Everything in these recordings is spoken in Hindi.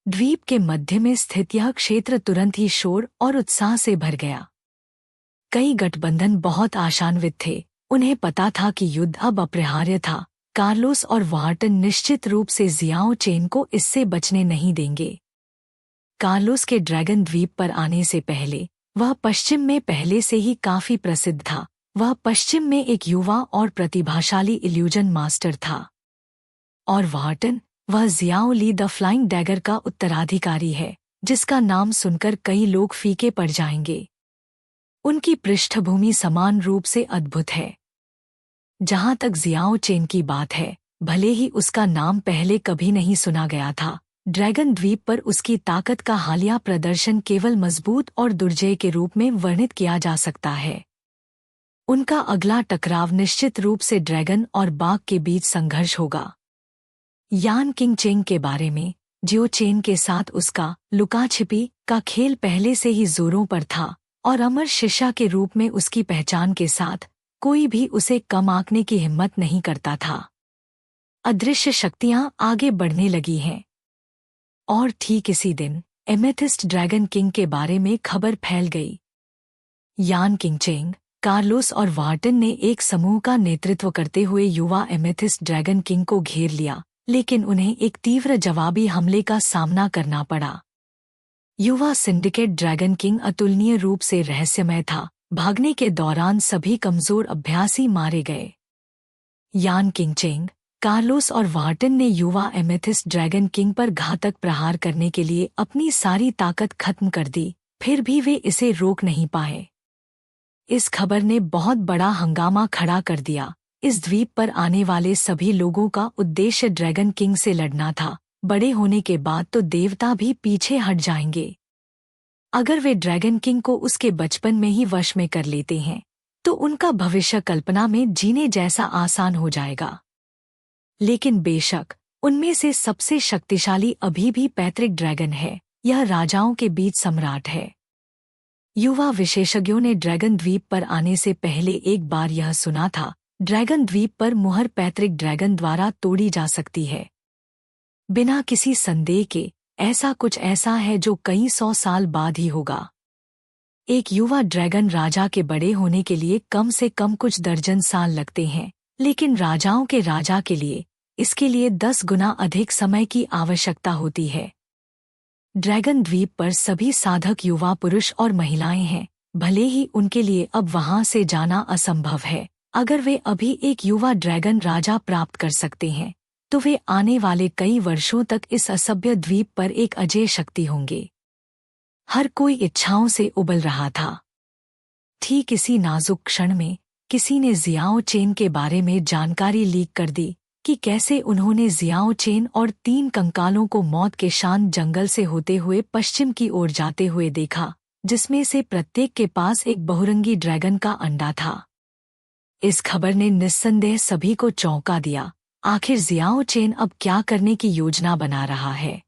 द्वीप के मध्य में स्थित यह क्षेत्र तुरंत ही शोर और उत्साह से भर गया। कई गठबंधन बहुत आशान्वित थे। उन्हें पता था कि युद्ध अब अपरिहार्य था। कार्लोस और वार्टन निश्चित रूप से जियाओ चेन को इससे बचने नहीं देंगे। कार्लोस के ड्रैगन द्वीप पर आने से पहले वह पश्चिम में पहले से ही काफी प्रसिद्ध था। वह पश्चिम में एक युवा और प्रतिभाशाली इल्यूजन मास्टर था। और वार्टन, वह Xiao Li the flying dagger का उत्तराधिकारी है, जिसका नाम सुनकर कई लोग फीके पड़ जाएंगे। उनकी पृष्ठभूमि समान रूप से अद्भुत है। जहां तक जियाओ चेन की बात है, भले ही उसका नाम पहले कभी नहीं सुना गया था, ड्रैगन द्वीप पर उसकी ताकत का हालिया प्रदर्शन केवल मजबूत और दुर्जय के रूप में वर्णित किया जा सकता है। उनका अगला टकराव निश्चित रूप से ड्रैगन और बाघ के बीच संघर्ष होगा। यान किंग चेंग के बारे में, जियो चेन के साथ उसका लुका छिपी का खेल पहले से ही जोरों पर था और अमर शिष्या के रूप में उसकी पहचान के साथ कोई भी उसे कम आंकने की हिम्मत नहीं करता था। अदृश्य शक्तियां आगे बढ़ने लगी हैं। और ठीक इसी दिन एमेथिस्ट ड्रैगन किंग के बारे में खबर फैल गई। यान किंग चेंग, कार्लोस और वार्टन ने एक समूह का नेतृत्व करते हुए युवा एमेथिस्ट ड्रैगन किंग को घेर लिया, लेकिन उन्हें एक तीव्र जवाबी हमले का सामना करना पड़ा। युवा सिंडिकेट ड्रैगन किंग अतुलनीय रूप से रहस्यमय था। भागने के दौरान सभी कमजोर अभ्यासी मारे गए। यान किंग चेंग, कार्लोस और वार्टन ने युवा एमेथिस्ट ड्रैगन किंग पर घातक प्रहार करने के लिए अपनी सारी ताकत खत्म कर दी, फिर भी वे इसे रोक नहीं पाए। इस खबर ने बहुत बड़ा हंगामा खड़ा कर दिया। इस द्वीप पर आने वाले सभी लोगों का उद्देश्य ड्रैगन किंग से लड़ना था। बड़े होने के बाद तो देवता भी पीछे हट जाएंगे। अगर वे ड्रैगन किंग को उसके बचपन में ही वश में कर लेते हैं, तो उनका भविष्य कल्पना में जीने जैसा आसान हो जाएगा। लेकिन बेशक उनमें से सबसे शक्तिशाली अभी भी पैतृक ड्रैगन है। यह राजाओं के बीच सम्राट है। युवा विशेषज्ञों ने ड्रैगन द्वीप पर आने से पहले एक बार यह सुना था, ड्रैगन द्वीप पर मुहर पैतृक ड्रैगन द्वारा तोड़ी जा सकती है। बिना किसी संदेह के ऐसा कुछ ऐसा है जो कई 100 साल बाद ही होगा। एक युवा ड्रैगन राजा के बड़े होने के लिए कम से कम कुछ दर्जन साल लगते हैं, लेकिन राजाओं के राजा के लिए इसके लिए 10 गुना अधिक समय की आवश्यकता होती है। ड्रैगन द्वीप पर सभी साधक युवा पुरुष और महिलाएं हैं, भले ही उनके लिए अब वहां से जाना असंभव है। अगर वे अभी एक युवा ड्रैगन राजा प्राप्त कर सकते हैं, तो वे आने वाले कई वर्षों तक इस असभ्य द्वीप पर एक अजेय शक्ति होंगे। हर कोई इच्छाओं से उबल रहा था। ठीक इसी नाजुक क्षण में किसी ने जियाओ चेन के बारे में जानकारी लीक कर दी कि कैसे उन्होंने जियाओ चेन और 3 कंकालों को मौत के शांत जंगल से होते हुए पश्चिम की ओर जाते हुए देखा, जिसमें से प्रत्येक के पास एक बहुरंगी ड्रैगन का अंडा था। इस खबर ने निस्संदेह सभी को चौंका दिया। आखिर जियाओ चेन अब क्या करने की योजना बना रहा है?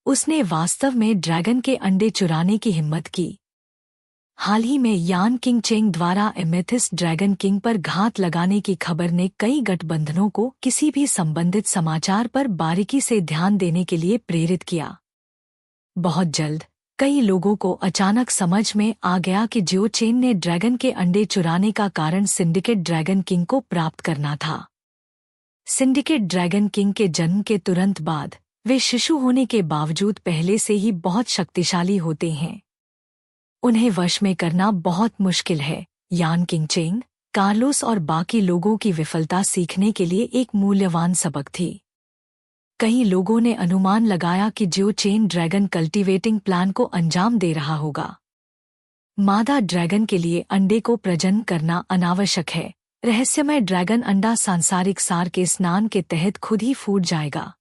उसने वास्तव में ड्रैगन के अंडे चुराने की हिम्मत की। हाल ही में यान किंग चेंग द्वारा एमेथिस्ट ड्रैगन किंग पर घात लगाने की खबर ने कई गठबंधनों को किसी भी संबंधित समाचार पर बारीकी से ध्यान देने के लिए प्रेरित किया। बहुत जल्द कई लोगों को अचानक समझ में आ गया कि जियो चेन ने ड्रैगन के अंडे चुराने का कारण सिंडिकेट ड्रैगन किंग को प्राप्त करना था। सिंडिकेट ड्रैगन किंग के जन्म के तुरंत बाद वे शिशु होने के बावजूद पहले से ही बहुत शक्तिशाली होते हैं। उन्हें वश में करना बहुत मुश्किल है। यान किंग चेंग, कार्लोस और बाकी लोगों की विफलता सीखने के लिए एक मूल्यवान सबक थी। कई लोगों ने अनुमान लगाया कि जियो चेन ड्रैगन कल्टीवेटिंग प्लान को अंजाम दे रहा होगा। मादा ड्रैगन के लिए अंडे को प्रजनन करना अनावश्यक है। रहस्यमय ड्रैगन अंडा सांसारिक सार के स्नान के तहत खुद ही फूट जाएगा।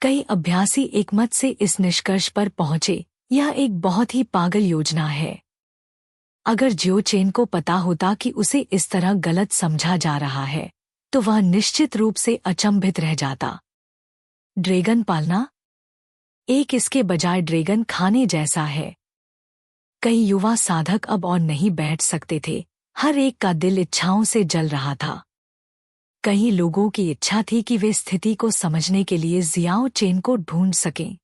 कई अभ्यासी एकमत से इस निष्कर्ष पर पहुंचे, यह एक बहुत ही पागल योजना है। अगर जियो चेन को पता होता कि उसे इस तरह गलत समझा जा रहा है, तो वह निश्चित रूप से अचंभित रह जाता। ड्रैगन पालना एक इसके बजाय ड्रैगन खाने जैसा है। कई युवा साधक अब और नहीं बैठ सकते थे। हर एक का दिल इच्छाओं से जल रहा था। कई लोगों की इच्छा थी कि वे स्थिति को समझने के लिए जियाओ चेन को ढूंढ सकें।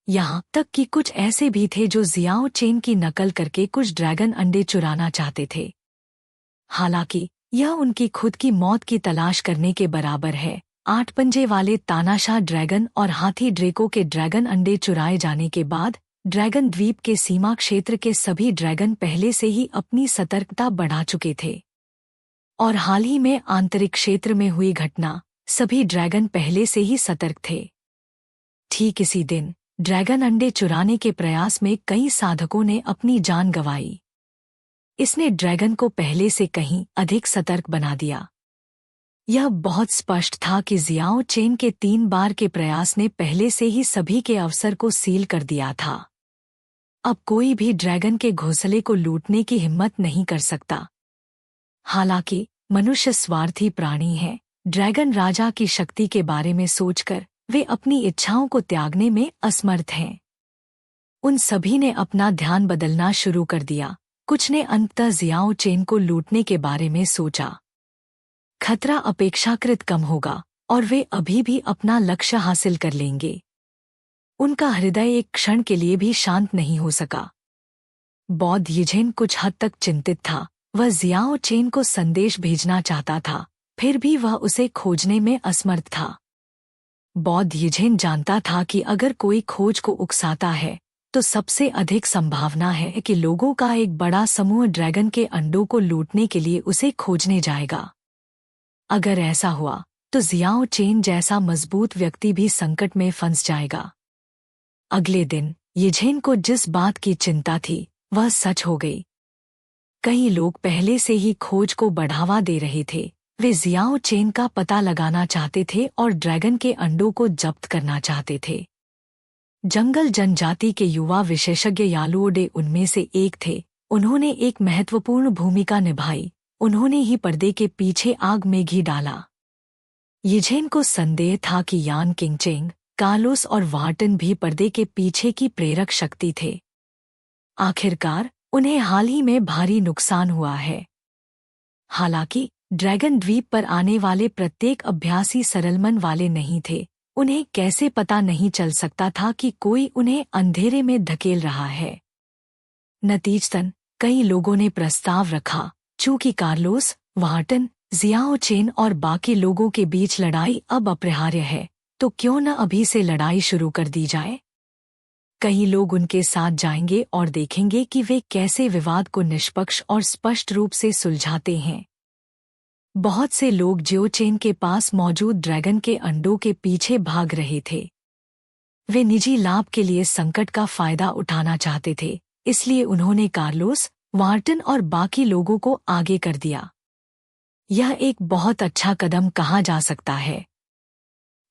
यहाँ तक कि कुछ ऐसे भी थे जो जियाओ चेन की नकल करके कुछ ड्रैगन अंडे चुराना चाहते थे। हालांकि यह उनकी खुद की मौत की तलाश करने के बराबर है। 8 पंजे वाले तानाशाह ड्रैगन और हाथी ड्रेको के ड्रैगन अंडे चुराए जाने के बाद ड्रैगन द्वीप के सीमा क्षेत्र के सभी ड्रैगन पहले से ही अपनी सतर्कता बढ़ा चुके थे। और हाल ही में आंतरिक क्षेत्र में हुई घटना, सभी ड्रैगन पहले से ही सतर्क थे। ठीक इसी दिन ड्रैगन अंडे चुराने के प्रयास में कई साधकों ने अपनी जान गंवाई। इसने ड्रैगन को पहले से कहीं अधिक सतर्क बना दिया। यह बहुत स्पष्ट था कि जियाओ चेन के 3 बार के प्रयास ने पहले से ही सभी के अवसर को सील कर दिया था। अब कोई भी ड्रैगन के घोंसले को लूटने की हिम्मत नहीं कर सकता। हालांकि मनुष्य स्वार्थी प्राणी है। ड्रैगन राजा की शक्ति के बारे में सोचकर वे अपनी इच्छाओं को त्यागने में असमर्थ हैं। उन सभी ने अपना ध्यान बदलना शुरू कर दिया। कुछ ने अंततः जियाओ चेन को लूटने के बारे में सोचा। खतरा अपेक्षाकृत कम होगा और वे अभी भी अपना लक्ष्य हासिल कर लेंगे। उनका हृदय एक क्षण के लिए भी शांत नहीं हो सका। बौद्ध यिझेन कुछ हद तक चिंतित था। वह जियाओ चेन को संदेश भेजना चाहता था, फिर भी वह उसे खोजने में असमर्थ था। बौद्ध यिझेन जानता था कि अगर कोई खोज को उकसाता है तो सबसे अधिक संभावना है कि लोगों का एक बड़ा समूह ड्रैगन के अंडों को लूटने के लिए उसे खोजने जाएगा। अगर ऐसा हुआ तो जियाओ चेन जैसा मजबूत व्यक्ति भी संकट में फंस जाएगा। अगले दिन यिझेन को जिस बात की चिंता थी वह सच हो गई। कई लोग पहले से ही खोज को बढ़ावा दे रहे थे। वे जियाओ चेन का पता लगाना चाहते थे और ड्रैगन के अंडों को जब्त करना चाहते थे। जंगल जनजाति के युवा विशेषज्ञ यालुओडे उनमें से एक थे। उन्होंने एक महत्वपूर्ण भूमिका निभाई। उन्होंने ही पर्दे के पीछे आग में घी डाला। यिझेन को संदेह था कि यान किंगचेंग, कार्लोस और वार्टन भी पर्दे के पीछे की प्रेरक शक्ति थे। आखिरकार उन्हें हाल ही में भारी नुकसान हुआ है। हालांकि ड्रैगन द्वीप पर आने वाले प्रत्येक अभ्यासी सरल मन वाले नहीं थे। उन्हें कैसे पता नहीं चल सकता था कि कोई उन्हें अंधेरे में धकेल रहा है। नतीजतन कई लोगों ने प्रस्ताव रखा, चूंकि कार्लोस, वार्टन, जियाओ चेन और बाकी लोगों के बीच लड़ाई अब अपरिहार्य है, तो क्यों न अभी से लड़ाई शुरू कर दी जाए। कई लोग उनके साथ जाएंगे और देखेंगे कि वे कैसे विवाद को निष्पक्ष और स्पष्ट रूप से सुलझाते हैं। बहुत से लोग जियाओ चेन के पास मौजूद ड्रैगन के अंडों के पीछे भाग रहे थे। वे निजी लाभ के लिए संकट का फायदा उठाना चाहते थे, इसलिए उन्होंने कार्लोस, वार्टन और बाकी लोगों को आगे कर दिया। यह एक बहुत अच्छा कदम कहा जा सकता है।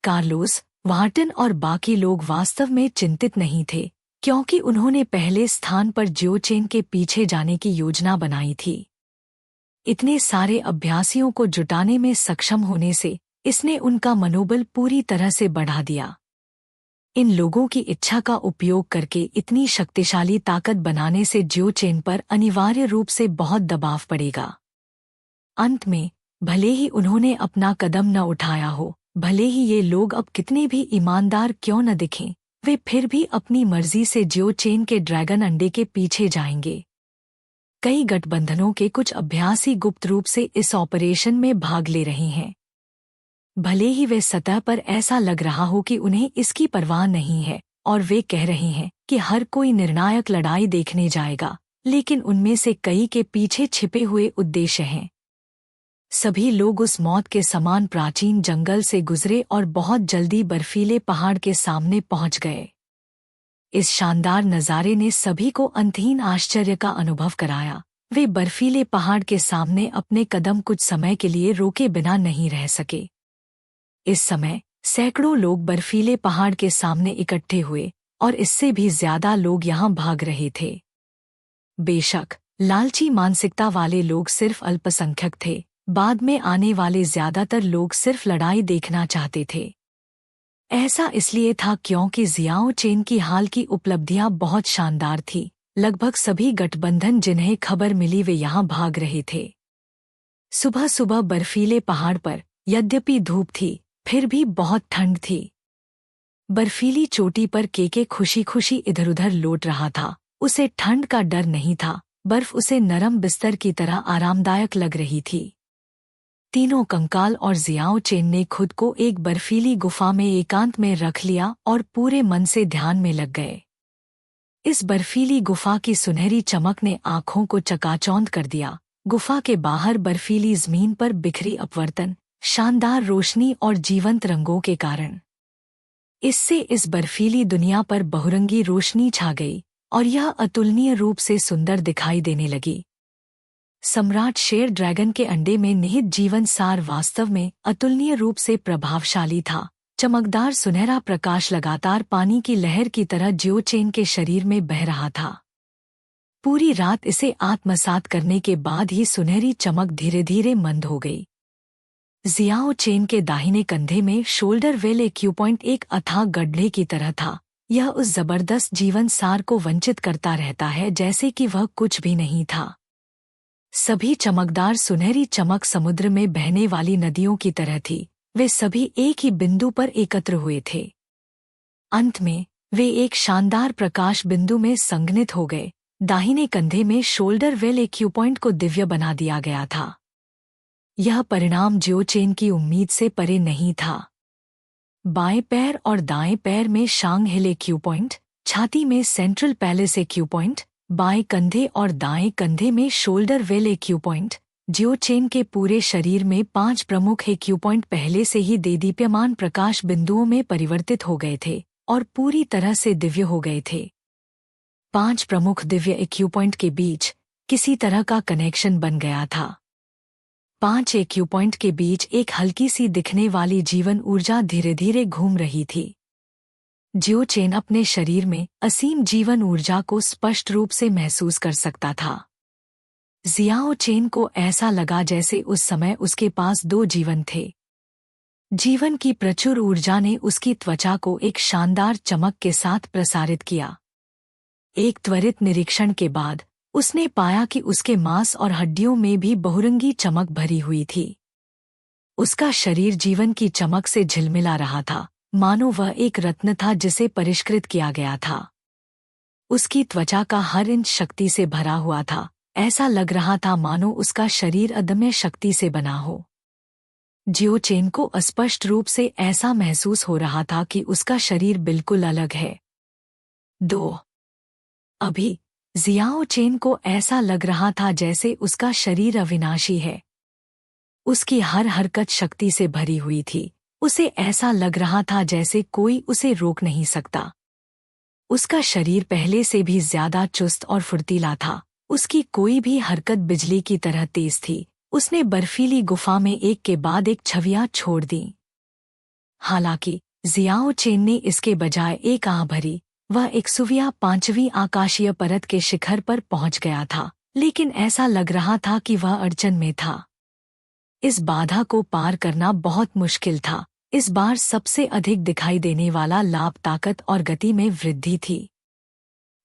कार्लोस, वार्टन और बाकी लोग वास्तव में चिंतित नहीं थे, क्योंकि उन्होंने पहले स्थान पर जियाओ चेन के पीछे जाने की योजना बनाई थी। इतने सारे अभ्यासियों को जुटाने में सक्षम होने से इसने उनका मनोबल पूरी तरह से बढ़ा दिया। इन लोगों की इच्छा का उपयोग करके इतनी शक्तिशाली ताकत बनाने से जियाओ चेन पर अनिवार्य रूप से बहुत दबाव पड़ेगा। अंत में भले ही उन्होंने अपना कदम न उठाया हो, भले ही ये लोग अब कितने भी ईमानदार क्यों न दिखें, वे फिर भी अपनी मर्जी से जियाओ चेन के ड्रैगन अंडे के पीछे जाएंगे। कई गठबंधनों के कुछ अभ्यासी गुप्त रूप से इस ऑपरेशन में भाग ले रहे हैं। भले ही वे सतह पर ऐसा लग रहा हो कि उन्हें इसकी परवाह नहीं है और वे कह रहे हैं कि हर कोई निर्णायक लड़ाई देखने जाएगा, लेकिन उनमें से कई के पीछे छिपे हुए उद्देश्य हैं। सभी लोग उस मौत के समान प्राचीन जंगल से गुजरे और बहुत जल्दी बर्फीले पहाड़ के सामने पहुंच गए। इस शानदार नज़ारे ने सभी को अंतहीन आश्चर्य का अनुभव कराया। वे बर्फीले पहाड़ के सामने अपने कदम कुछ समय के लिए रोके बिना नहीं रह सके। इस समय सैकड़ों लोग बर्फीले पहाड़ के सामने इकट्ठे हुए और इससे भी ज्यादा लोग यहाँ भाग रहे थे। बेशक लालची मानसिकता वाले लोग सिर्फ अल्पसंख्यक थे। बाद में आने वाले ज्यादातर लोग सिर्फ लड़ाई देखना चाहते थे। ऐसा इसलिए था क्योंकि जियाओ चेन की हाल की उपलब्धियां बहुत शानदार थी। लगभग सभी गठबंधन जिन्हें खबर मिली वे यहाँ भाग रहे थे। सुबह सुबह बर्फीले पहाड़ पर यद्यपि धूप थी, फिर भी बहुत ठंड थी। बर्फीली चोटी पर केके खुशी खुशी इधर उधर लौट रहा था। उसे ठंड का डर नहीं था, बर्फ उसे नरम बिस्तर की तरह आरामदायक लग रही थी। तीनों कंकाल और जियाओ चेन ने खुद को एक बर्फीली गुफा में एकांत में रख लिया और पूरे मन से ध्यान में लग गए। इस बर्फीली गुफा की सुनहरी चमक ने आंखों को चकाचौंध कर दिया। गुफा के बाहर बर्फीली जमीन पर बिखरी अपवर्तन, शानदार रोशनी और जीवंत रंगों के कारण इससे इस बर्फीली दुनिया पर बहुरंगी रोशनी छा गई और यह अतुलनीय रूप से सुंदर दिखाई देने लगी। सम्राट शेर ड्रैगन के अंडे में निहित जीवन सार वास्तव में अतुलनीय रूप से प्रभावशाली था। चमकदार सुनहरा प्रकाश लगातार पानी की लहर की तरह जियो चेन के शरीर में बह रहा था। पूरी रात इसे आत्मसात करने के बाद ही सुनहरी चमक धीरे धीरे मंद हो गई। जियाओ चेन के दाहिने कंधे में शोल्डर वेल एक्यूपॉइंट एक अथाह गड्ढे की तरह था। यह उस जबरदस्त जीवन सार को वंचित करता रहता है जैसे कि वह कुछ भी नहीं था। सभी चमकदार सुनहरी चमक समुद्र में बहने वाली नदियों की तरह थी। वे सभी एक ही बिंदु पर एकत्र हुए थे। अंत में वे एक शानदार प्रकाश बिंदु में संघनित हो गए। दाहिने कंधे में शोल्डर वेल एक्यूपॉइंट को दिव्य बना दिया गया था। यह परिणाम जियो चेन की उम्मीद से परे नहीं था। बाएं पैर और दाएं पैर में शांग हिल एक्यूपॉइंट, छाती में सेंट्रल पैलेस एक्यूपॉइंट, बाएं कंधे और दाएं कंधे में शोल्डर वेल एक्यूपॉइंट। जियो चेन के पूरे शरीर में 5 प्रमुख एक्यूपॉइंट पहले से ही देदीप्यमान प्रकाश बिंदुओं में परिवर्तित हो गए थे और पूरी तरह से दिव्य हो गए थे। 5 प्रमुख दिव्य एक्यूपॉइंट के बीच किसी तरह का कनेक्शन बन गया था। 5 एक्यूपॉइंट के बीच एक हल्की सी दिखने वाली जीवन ऊर्जा धीरे धीरे घूम रही थी। जियो चेन अपने शरीर में असीम जीवन ऊर्जा को स्पष्ट रूप से महसूस कर सकता था। जियाओ चेन को ऐसा लगा जैसे उस समय उसके पास 2 जीवन थे। जीवन की प्रचुर ऊर्जा ने उसकी त्वचा को एक शानदार चमक के साथ प्रसारित किया। एक त्वरित निरीक्षण के बाद उसने पाया कि उसके मांस और हड्डियों में भी बहुरंगी चमक भरी हुई थी। उसका शरीर जीवन की चमक से झिलमिला रहा था, मानो वह एक रत्न था जिसे परिष्कृत किया गया था। उसकी त्वचा का हर इंच शक्ति से भरा हुआ था। ऐसा लग रहा था मानो उसका शरीर अदम्य शक्ति से बना हो। जियो चेन को अस्पष्ट रूप से ऐसा महसूस हो रहा था कि उसका शरीर बिल्कुल अलग है। 2 अभी जियाओ चेन को ऐसा लग रहा था जैसे उसका शरीर अविनाशी है। उसकी हर हरकत शक्ति से भरी हुई थी। उसे ऐसा लग रहा था जैसे कोई उसे रोक नहीं सकता। उसका शरीर पहले से भी ज्यादा चुस्त और फुर्तीला था। उसकी कोई भी हरकत बिजली की तरह तेज थी। उसने बर्फीली गुफा में एक के बाद एक छवियां छोड़ दी। हालांकि जियाओ चेन ने इसके बजाय एक आह भरी। वह 105वीं आकाशीय परत के शिखर पर पहुंच गया था, लेकिन ऐसा लग रहा था कि वह अड़चन में था। इस बाधा को पार करना बहुत मुश्किल था। इस बार सबसे अधिक दिखाई देने वाला लाभ ताकत और गति में वृद्धि थी।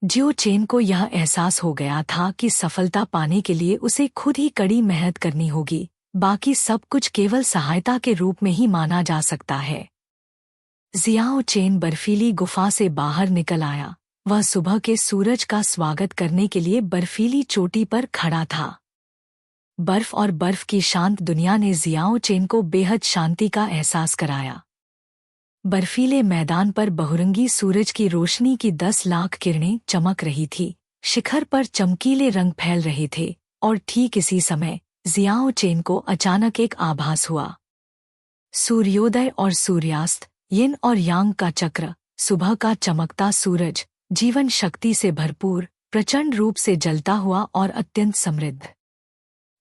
जियो चेन को यह एहसास हो गया था कि सफलता पाने के लिए उसे खुद ही कड़ी मेहनत करनी होगी। बाकी सब कुछ केवल सहायता के रूप में ही माना जा सकता है। जियाओ चेन बर्फीली गुफा से बाहर निकल आया। वह सुबह के सूरज का स्वागत करने के लिए बर्फीली चोटी पर खड़ा था। बर्फ और बर्फ की शांत दुनिया ने जियाओ चेन को बेहद शांति का एहसास कराया। बर्फीले मैदान पर बहुरंगी सूरज की रोशनी की 10 लाख किरणें चमक रही थी। शिखर पर चमकीले रंग फैल रहे थे और ठीक इसी समय जियाओ चेन को अचानक एक आभास हुआ। सूर्योदय और सूर्यास्त, यिन और यांग का चक्र, सुबह का चमकता सूरज, जीवन शक्ति से भरपूर, प्रचंड रूप से जलता हुआ और अत्यंत समृद्ध।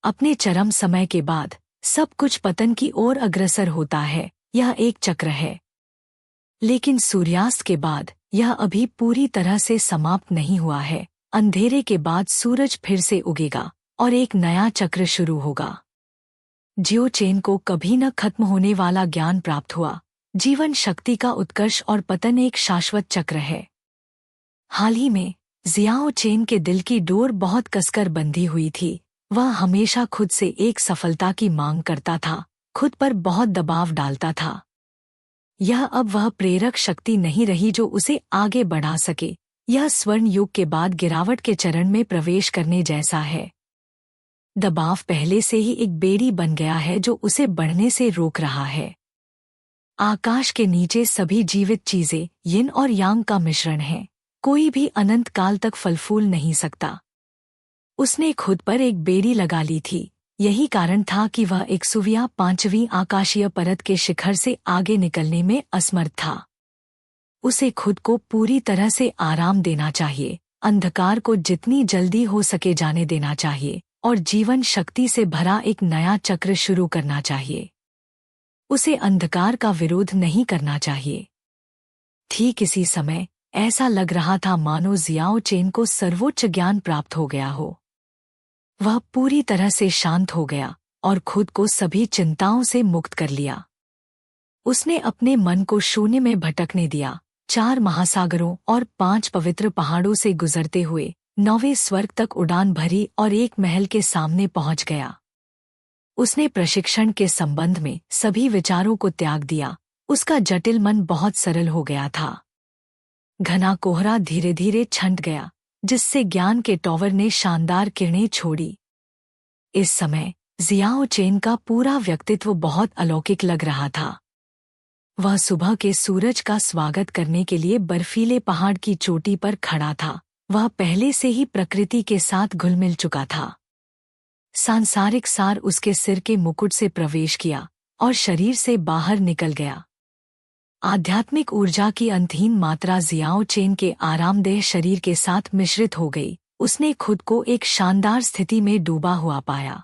अपने चरम समय के बाद सब कुछ पतन की ओर अग्रसर होता है। यह एक चक्र है। लेकिन सूर्यास्त के बाद यह अभी पूरी तरह से समाप्त नहीं हुआ है। अंधेरे के बाद सूरज फिर से उगेगा और एक नया चक्र शुरू होगा। जियो चेन को कभी न खत्म होने वाला ज्ञान प्राप्त हुआ। जीवन शक्ति का उत्कर्ष और पतन एक शाश्वत चक्र है। हाल ही में जियाओ चेन के दिल की डोर बहुत कसकर बंधी हुई थी। वह हमेशा खुद से एक सफलता की मांग करता था, खुद पर बहुत दबाव डालता था। यह अब वह प्रेरक शक्ति नहीं रही जो उसे आगे बढ़ा सके। यह स्वर्ण युग के बाद गिरावट के चरण में प्रवेश करने जैसा है। दबाव पहले से ही एक बेड़ी बन गया है जो उसे बढ़ने से रोक रहा है। आकाश के नीचे सभी जीवित चीजें यिन और यांग का मिश्रण है। कोई भी अनंत काल तक फल फूल नहीं सकता। उसने खुद पर एक बेड़ी लगा ली थी। यही कारण था कि वह 105वीं आकाशीय परत के शिखर से आगे निकलने में असमर्थ था। उसे खुद को पूरी तरह से आराम देना चाहिए, अंधकार को जितनी जल्दी हो सके जाने देना चाहिए और जीवन शक्ति से भरा एक नया चक्र शुरू करना चाहिए। उसे अंधकार का विरोध नहीं करना चाहिए। ठीक इसी समय ऐसा लग रहा था मानो जियाओ चेन को सर्वोच्च ज्ञान प्राप्त हो गया हो। वह पूरी तरह से शांत हो गया और खुद को सभी चिंताओं से मुक्त कर लिया। उसने अपने मन को शून्य में भटकने दिया। 4 महासागरों और 5 पवित्र पहाड़ों से गुजरते हुए 9वें स्वर्ग तक उड़ान भरी और एक महल के सामने पहुंच गया। उसने प्रशिक्षण के संबंध में सभी विचारों को त्याग दिया। उसका जटिल मन बहुत सरल हो गया था। घना कोहरा धीरे धीरे छंट गया, जिससे ज्ञान के टॉवर ने शानदार किरणें छोड़ी। इस समय जियाओ चेन का पूरा व्यक्तित्व बहुत अलौकिक लग रहा था। वह सुबह के सूरज का स्वागत करने के लिए बर्फीले पहाड़ की चोटी पर खड़ा था। वह पहले से ही प्रकृति के साथ घुल मिल चुका था। सांसारिक सार उसके सिर के मुकुट से प्रवेश किया और शरीर से बाहर निकल गया। आध्यात्मिक ऊर्जा की अंतहीन मात्रा जियाओ चेन के आरामदेह शरीर के साथ मिश्रित हो गई। उसने खुद को एक शानदार स्थिति में डूबा हुआ पाया।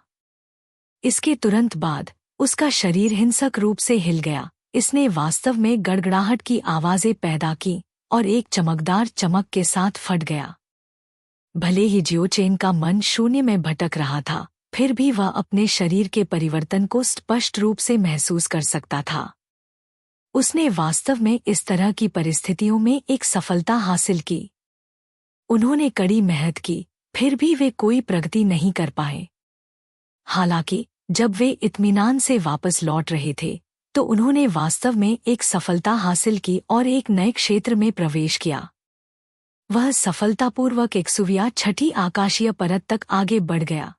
इसके तुरंत बाद उसका शरीर हिंसक रूप से हिल गया। इसने वास्तव में गड़गड़ाहट की आवाजें पैदा की और एक चमकदार चमक के साथ फट गया। भले ही जियाओ चेन का मन शून्य में भटक रहा था, फिर भी वह अपने शरीर के परिवर्तन को स्पष्ट रूप से महसूस कर सकता था। उसने वास्तव में इस तरह की परिस्थितियों में एक सफलता हासिल की। उन्होंने कड़ी मेहनत की, फिर भी वे कोई प्रगति नहीं कर पाए। हालांकि जब वे इत्मीनान से वापस लौट रहे थे, तो उन्होंने वास्तव में एक सफलता हासिल की और एक नए क्षेत्र में प्रवेश किया। वह सफलतापूर्वक 106वीं आकाशीय परत तक आगे बढ़ गया।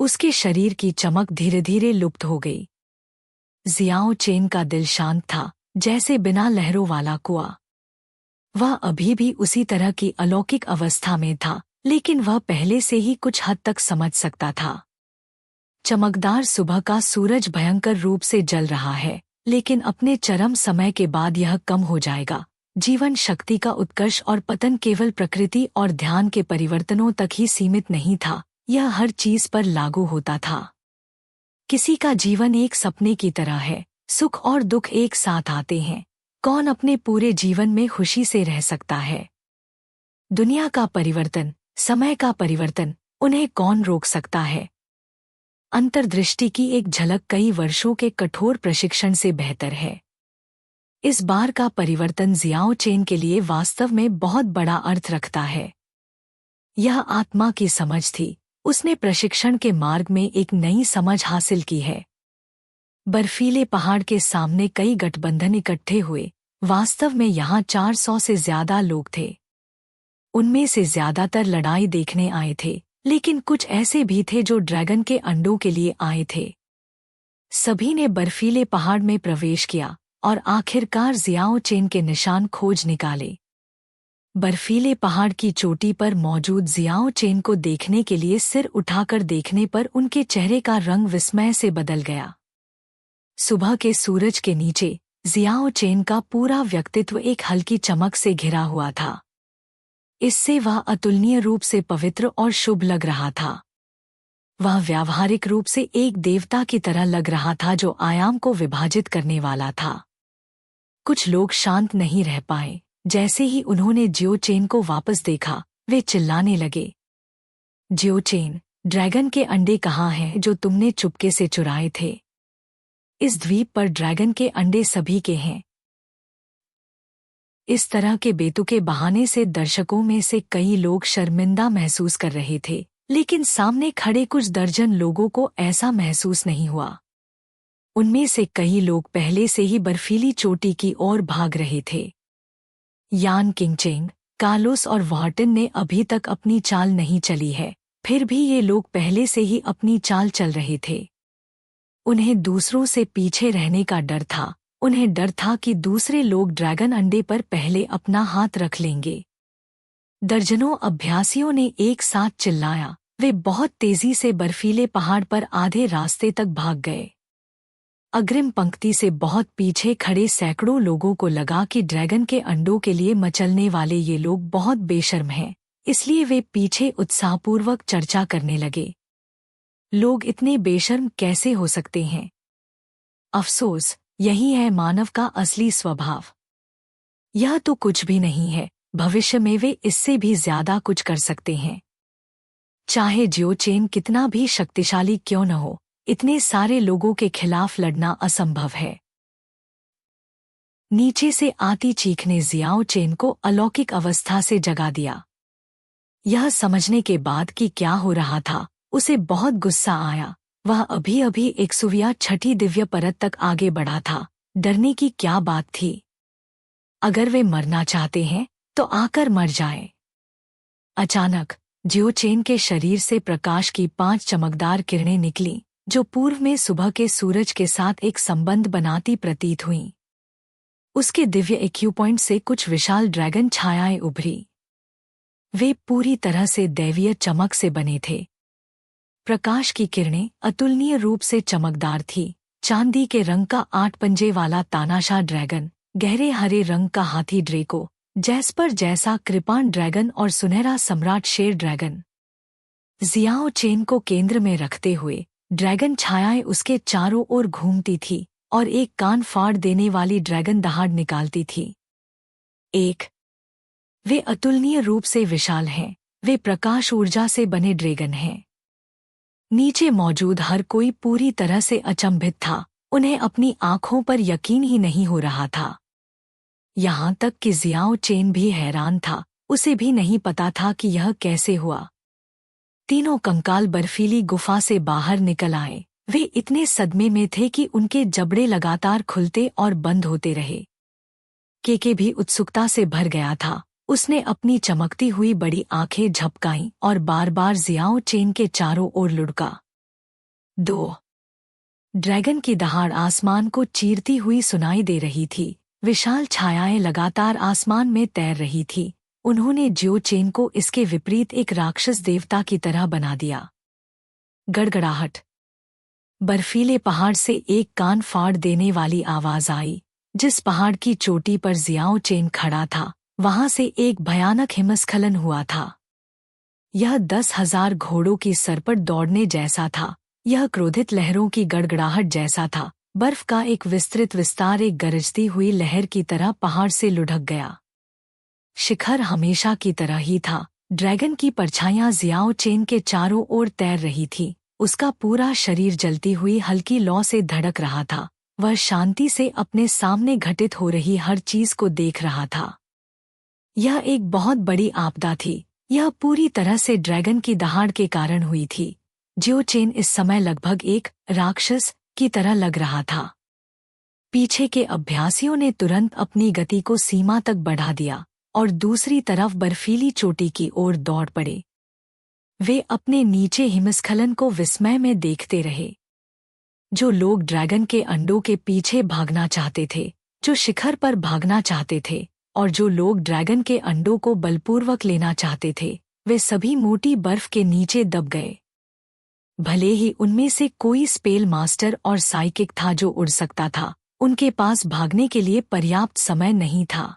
उसके शरीर की चमक धीरे धीरे लुप्त हो गई। जियाओ चेन का दिल शांत था, जैसे बिना लहरों वाला कुआं। वह अभी भी उसी तरह की अलौकिक अवस्था में था, लेकिन वह पहले से ही कुछ हद तक समझ सकता था। चमकदार सुबह का सूरज भयंकर रूप से जल रहा है, लेकिन अपने चरम समय के बाद यह कम हो जाएगा। जीवन शक्ति का उत्कर्ष और पतन केवल प्रकृति और ध्यान के परिवर्तनों तक ही सीमित नहीं था, यह हर चीज पर लागू होता था। किसी का जीवन एक सपने की तरह है, सुख और दुख एक साथ आते हैं। कौन अपने पूरे जीवन में खुशी से रह सकता है? दुनिया का परिवर्तन, समय का परिवर्तन, उन्हें कौन रोक सकता है? अंतर्दृष्टि की एक झलक कई वर्षों के कठोर प्रशिक्षण से बेहतर है। इस बार का परिवर्तन जियाओ चेन के लिए वास्तव में बहुत बड़ा अर्थ रखता है। यह आत्मा की समझ थी। उसने प्रशिक्षण के मार्ग में एक नई समझ हासिल की है। बर्फीले पहाड़ के सामने कई गठबंधन इकट्ठे हुए। वास्तव में यहाँ 400 से ज्यादा लोग थे। उनमें से ज्यादातर लड़ाई देखने आए थे, लेकिन कुछ ऐसे भी थे जो ड्रैगन के अंडों के लिए आए थे। सभी ने बर्फीले पहाड़ में प्रवेश किया और आखिरकार जियाओ चेन के निशान खोज निकाले। बर्फीले पहाड़ की चोटी पर मौजूद जियाओ चेन को देखने के लिए सिर उठाकर देखने पर उनके चेहरे का रंग विस्मय से बदल गया। सुबह के सूरज के नीचे जियाओ चेन का पूरा व्यक्तित्व एक हल्की चमक से घिरा हुआ था। इससे वह अतुलनीय रूप से पवित्र और शुभ लग रहा था। वह व्यावहारिक रूप से एक देवता की तरह लग रहा था जो आयाम को विभाजित करने वाला था। कुछ लोग शांत नहीं रह पाए। जैसे ही उन्होंने जियाओ चेन को वापस देखा, वे चिल्लाने लगे, जियाओ चेन, ड्रैगन के अंडे कहाँ हैं जो तुमने चुपके से चुराए थे? इस द्वीप पर ड्रैगन के अंडे सभी के हैं। इस तरह के बेतुके बहाने से दर्शकों में से कई लोग शर्मिंदा महसूस कर रहे थे, लेकिन सामने खड़े कुछ दर्जन लोगों को ऐसा महसूस नहीं हुआ। उनमें से कई लोग पहले से ही बर्फीली चोटी की ओर भाग रहे थे। यान किंगचेंग, कार्लोस और वॉर्टन ने अभी तक अपनी चाल नहीं चली है, फिर भी ये लोग पहले से ही अपनी चाल चल रहे थे। उन्हें दूसरों से पीछे रहने का डर था। उन्हें डर था कि दूसरे लोग ड्रैगन अंडे पर पहले अपना हाथ रख लेंगे। दर्जनों अभ्यासियों ने एक साथ चिल्लाया। वे बहुत तेजी से बर्फीले पहाड़ पर आधे रास्ते तक भाग गए। अग्रिम पंक्ति से बहुत पीछे खड़े सैकड़ों लोगों को लगा कि ड्रैगन के अंडों के लिए मचलने वाले ये लोग बहुत बेशर्म हैं, इसलिए वे पीछे उत्साहपूर्वक चर्चा करने लगे। लोग इतने बेशर्म कैसे हो सकते हैं? अफसोस, यही है मानव का असली स्वभाव। यह तो कुछ भी नहीं है, भविष्य में वे इससे भी ज्यादा कुछ कर सकते हैं। चाहे जियो चेन कितना भी शक्तिशाली क्यों न हो, इतने सारे लोगों के खिलाफ लड़ना असंभव है। नीचे से आती चीख ने जियाओ चेन को अलौकिक अवस्था से जगा दिया। यह समझने के बाद कि क्या हो रहा था, उसे बहुत गुस्सा आया। वह अभी अभी 106वीं दिव्य परत तक आगे बढ़ा था। डरने की क्या बात थी? अगर वे मरना चाहते हैं तो आकर मर जाए। अचानक जियो चेन के शरीर से प्रकाश की 5 चमकदार किरणें निकलीं, जो पूर्व में सुबह के सूरज के साथ एक संबंध बनाती प्रतीत हुईं। उसके दिव्य एक्यूपॉइंट से कुछ विशाल ड्रैगन छायाएं उभरी। वे पूरी तरह से दैवीय चमक से बने थे। प्रकाश की किरणें अतुलनीय रूप से चमकदार थी। चांदी के रंग का 8 पंजे वाला तानाशाह ड्रैगन, गहरे हरे रंग का हाथी ड्रेको, जैस्पर जैसा कृपाण ड्रैगन और सुनहरा सम्राट शेर ड्रैगन। जियाओ चेन को केंद्र में रखते हुए ड्रैगन छायाएं उसके चारों ओर घूमती थी और एक कान फाड़ देने वाली ड्रैगन दहाड़ निकालती थी। वे अतुलनीय रूप से विशाल हैं। वे प्रकाश ऊर्जा से बने ड्रैगन हैं। नीचे मौजूद हर कोई पूरी तरह से अचंभित था। उन्हें अपनी आंखों पर यकीन ही नहीं हो रहा था। यहाँ तक कि जियाओ चेन भी हैरान था। उसे भी नहीं पता था कि यह कैसे हुआ। तीनों कंकाल बर्फीली गुफा से बाहर निकल आए। वे इतने सदमे में थे कि उनके जबड़े लगातार खुलते और बंद होते रहे। केके भी उत्सुकता से भर गया था। उसने अपनी चमकती हुई बड़ी आंखें झपकाईं और बार बार जियाओ चेन के चारों ओर लुढ़का। 2 ड्रैगन की दहाड़ आसमान को चीरती हुई सुनाई दे रही थी। विशाल छायाएं लगातार आसमान में तैर रही थी। उन्होंने जियो चेन को इसके विपरीत एक राक्षस देवता की तरह बना दिया। गड़गड़ाहट। बर्फीले पहाड़ से एक कान फाड़ देने वाली आवाज आई। जिस पहाड़ की चोटी पर जियाओ चेन खड़ा था, वहां से एक भयानक हिमस्खलन हुआ था। यह 10,000 घोड़ों की सरपट दौड़ने जैसा था। यह क्रोधित लहरों की गड़गड़ाहट जैसा था। बर्फ का एक विस्तृत विस्तार एक गरजती हुई लहर की तरह पहाड़ से लुढ़क गया। शिखर हमेशा की तरह ही था। ड्रैगन की परछाइयां जियाओ चेन के चारों ओर तैर रही थी। उसका पूरा शरीर जलती हुई हल्की लौ से धड़क रहा था। वह शांति से अपने सामने घटित हो रही हर चीज को देख रहा था। यह एक बहुत बड़ी आपदा थी। यह पूरी तरह से ड्रैगन की दहाड़ के कारण हुई थी। जियो चेन इस समय लगभग एक राक्षस की तरह लग रहा था। पीछे के अभ्यासियों ने तुरंत अपनी गति को सीमा तक बढ़ा दिया और दूसरी तरफ बर्फीली चोटी की ओर दौड़ पड़े। वे अपने नीचे हिमस्खलन को विस्मय में देखते रहे। जो लोग ड्रैगन के अंडों के पीछे भागना चाहते थे, जो शिखर पर भागना चाहते थे और जो लोग ड्रैगन के अंडों को बलपूर्वक लेना चाहते थे, वे सभी मोटी बर्फ के नीचे दब गए। भले ही उनमें से कोई स्पेल मास्टर और साइकिक था जो उड़ सकता था, उनके पास भागने के लिए पर्याप्त समय नहीं था।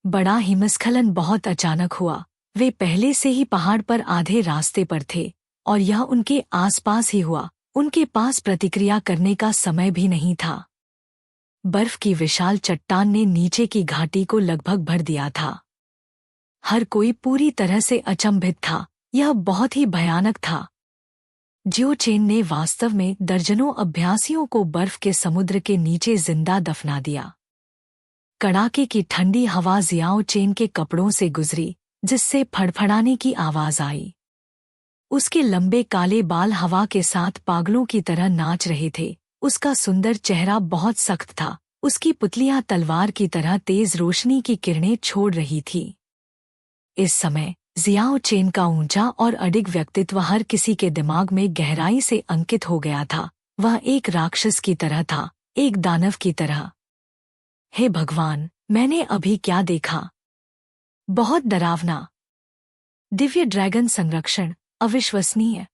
बड़ा हिमस्खलन बहुत अचानक हुआ। वे पहले से ही पहाड़ पर आधे रास्ते पर थे और यह उनके आसपास ही हुआ। उनके पास प्रतिक्रिया करने का समय भी नहीं था। बर्फ की विशाल चट्टान ने नीचे की घाटी को लगभग भर दिया था। हर कोई पूरी तरह से अचंभित था। यह बहुत ही भयानक था। जियो चेन ने वास्तव में दर्जनों अभ्यासियों को बर्फ के समुद्र के नीचे जिंदा दफना दिया। कड़ाके की ठंडी हवा जियाओ चेन के कपड़ों से गुजरी, जिससे फड़फड़ाने की आवाज आई। उसके लंबे काले बाल हवा के साथ पागलों की तरह नाच रहे थे। उसका सुंदर चेहरा बहुत सख्त था, उसकी पुतलियां तलवार की तरह तेज रोशनी की किरणें छोड़ रही थी। इस समय जियाओ चेन का ऊंचा और अडिग व्यक्तित्व हर किसी के दिमाग में गहराई से अंकित हो गया था। वह एक राक्षस की तरह था, एक दानव की तरह। हे भगवान, मैंने अभी क्या देखा! बहुत डरावना! दिव्य ड्रैगन संरक्षण, अविश्वसनीय!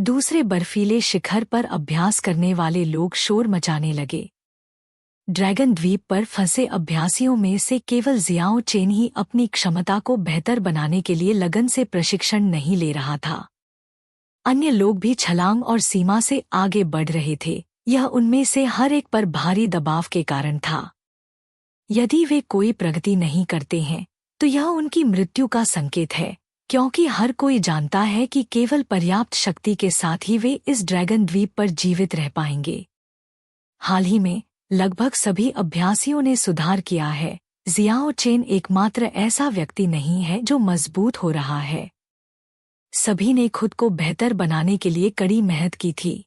दूसरे बर्फीले शिखर पर अभ्यास करने वाले लोग शोर मचाने लगे। ड्रैगन द्वीप पर फंसे अभ्यासियों में से केवल जियाओ चेन ही अपनी क्षमता को बेहतर बनाने के लिए लगन से प्रशिक्षण नहीं ले रहा था। अन्य लोग भी छलांग और सीमा से आगे बढ़ रहे थे। यह उनमें से हर एक पर भारी दबाव के कारण था। यदि वे कोई प्रगति नहीं करते हैं तो यह उनकी मृत्यु का संकेत है, क्योंकि हर कोई जानता है कि केवल पर्याप्त शक्ति के साथ ही वे इस ड्रैगन द्वीप पर जीवित रह पाएंगे। हाल ही में लगभग सभी अभ्यासियों ने सुधार किया है। जियाओ चेन एकमात्र ऐसा व्यक्ति नहीं है जो मजबूत हो रहा है। सभी ने खुद को बेहतर बनाने के लिए कड़ी मेहनत की थी।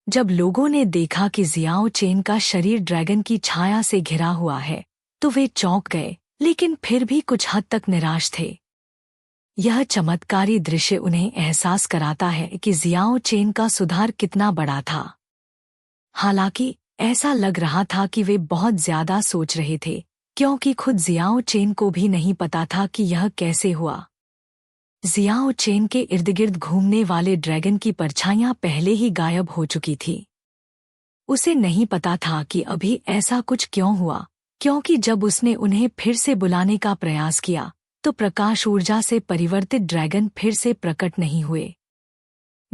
जब लोगों ने देखा कि जियाओ चेन का शरीर ड्रैगन की छाया से घिरा हुआ है तो वे चौंक गए, लेकिन फिर भी कुछ हद तक निराश थे। यह चमत्कारी दृश्य उन्हें एहसास कराता है कि जियाओ चेन का सुधार कितना बड़ा था। हालांकि ऐसा लग रहा था कि वे बहुत ज्यादा सोच रहे थे, क्योंकि खुद जियाओ चेन को भी नहीं पता था कि यह कैसे हुआ। जियाओ चेन के इर्दगिर्द घूमने वाले ड्रैगन की परछाइयां पहले ही गायब हो चुकी थी। उसे नहीं पता था कि अभी ऐसा कुछ क्यों हुआ, क्योंकि जब उसने उन्हें फिर से बुलाने का प्रयास किया तो प्रकाश ऊर्जा से परिवर्तित ड्रैगन फिर से प्रकट नहीं हुए।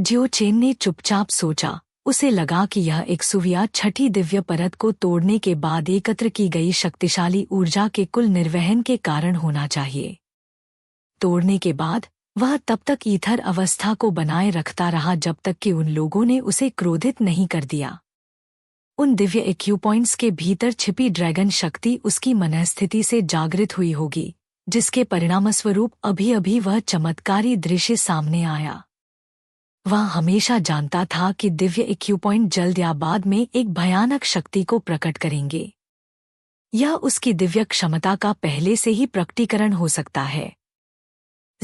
जियो चेन ने चुपचाप सोचा। उसे लगा कि यह एक सुविया छठी दिव्य परत को तोड़ने के बाद एकत्र की गई शक्तिशाली ऊर्जा के कुल निर्वहन के कारण होना चाहिए। तोड़ने के बाद वह तब तक ईथर अवस्था को बनाए रखता रहा जब तक कि उन लोगों ने उसे क्रोधित नहीं कर दिया। उन दिव्य एक्यूपॉइंट्स के भीतर छिपी ड्रैगन शक्ति उसकी मनस्थिति से जागृत हुई होगी, जिसके परिणामस्वरूप अभी-अभी वह चमत्कारी दृश्य सामने आया। वह हमेशा जानता था कि दिव्य एक्यूपॉइंट जल्द या बाद में एक भयानक शक्ति को प्रकट करेंगे। यह उसकी दिव्य क्षमता का पहले से ही प्रकटीकरण हो सकता है।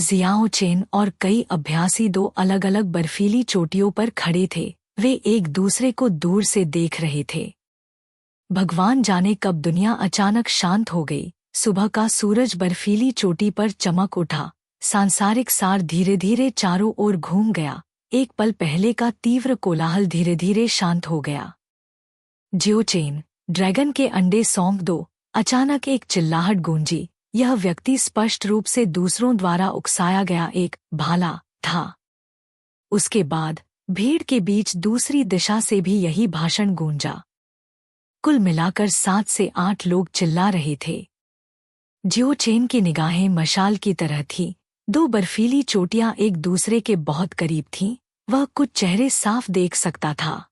जियाओ चेन और कई अभ्यासी दो अलग-अलग बर्फीली चोटियों पर खड़े थे। वे एक दूसरे को दूर से देख रहे थे। भगवान जाने कब दुनिया अचानक शांत हो गई। सुबह का सूरज बर्फीली चोटी पर चमक उठा। सांसारिक सार धीरे धीरे चारों ओर घूम गया। एक पल पहले का तीव्र कोलाहल धीरे धीरे शांत हो गया। जियो चेन, ड्रैगन के अंडे सौंप दो। अचानक एक चिल्लाहट गूंजी। यह व्यक्ति स्पष्ट रूप से दूसरों द्वारा उकसाया गया एक भाला था। उसके बाद भीड़ के बीच दूसरी दिशा से भी यही भाषण गूंजा। कुल मिलाकर 7 से 8 लोग चिल्ला रहे थे। जियो चेन की निगाहें मशाल की तरह थीं। दो बर्फीली चोटियां एक दूसरे के बहुत करीब थीं। वह कुछ चेहरे साफ देख सकता था।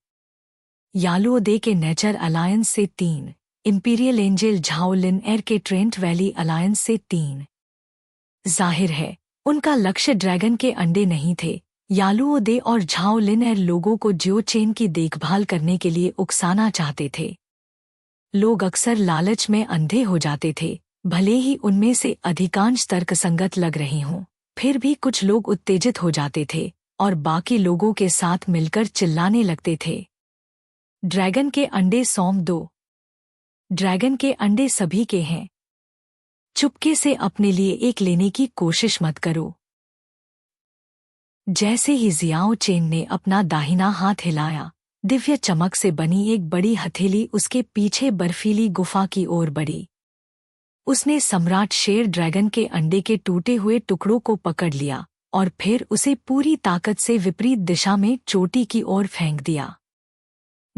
यालुओदे के नेचर अलायंस से 3, इंपीरियल एंजल झाओ लिन एयर के ट्रेंट वैली अलायंस से 3। जाहिर है उनका लक्ष्य ड्रैगन के अंडे नहीं थे। यालुओदे और झाओ लिन एयर लोगों को जियो चेन की देखभाल करने के लिए उकसाना चाहते थे। लोग अक्सर लालच में अंधे हो जाते थे, भले ही उनमें से अधिकांश तर्कसंगत लग रहे हों। फिर भी कुछ लोग उत्तेजित हो जाते थे और बाकी लोगों के साथ मिलकर चिल्लाने लगते थे। ड्रैगन के अंडे सौंप दो। ड्रैगन के अंडे सभी के हैं। चुपके से अपने लिए एक लेने की कोशिश मत करो। जैसे ही जियाओ चेन ने अपना दाहिना हाथ हिलाया, दिव्य चमक से बनी एक बड़ी हथेली उसके पीछे बर्फीली गुफा की ओर बढ़ी। उसने सम्राट शेर ड्रैगन के अंडे के टूटे हुए टुकड़ों को पकड़ लिया और फिर उसे पूरी ताकत से विपरीत दिशा में चोटी की ओर फेंक दिया।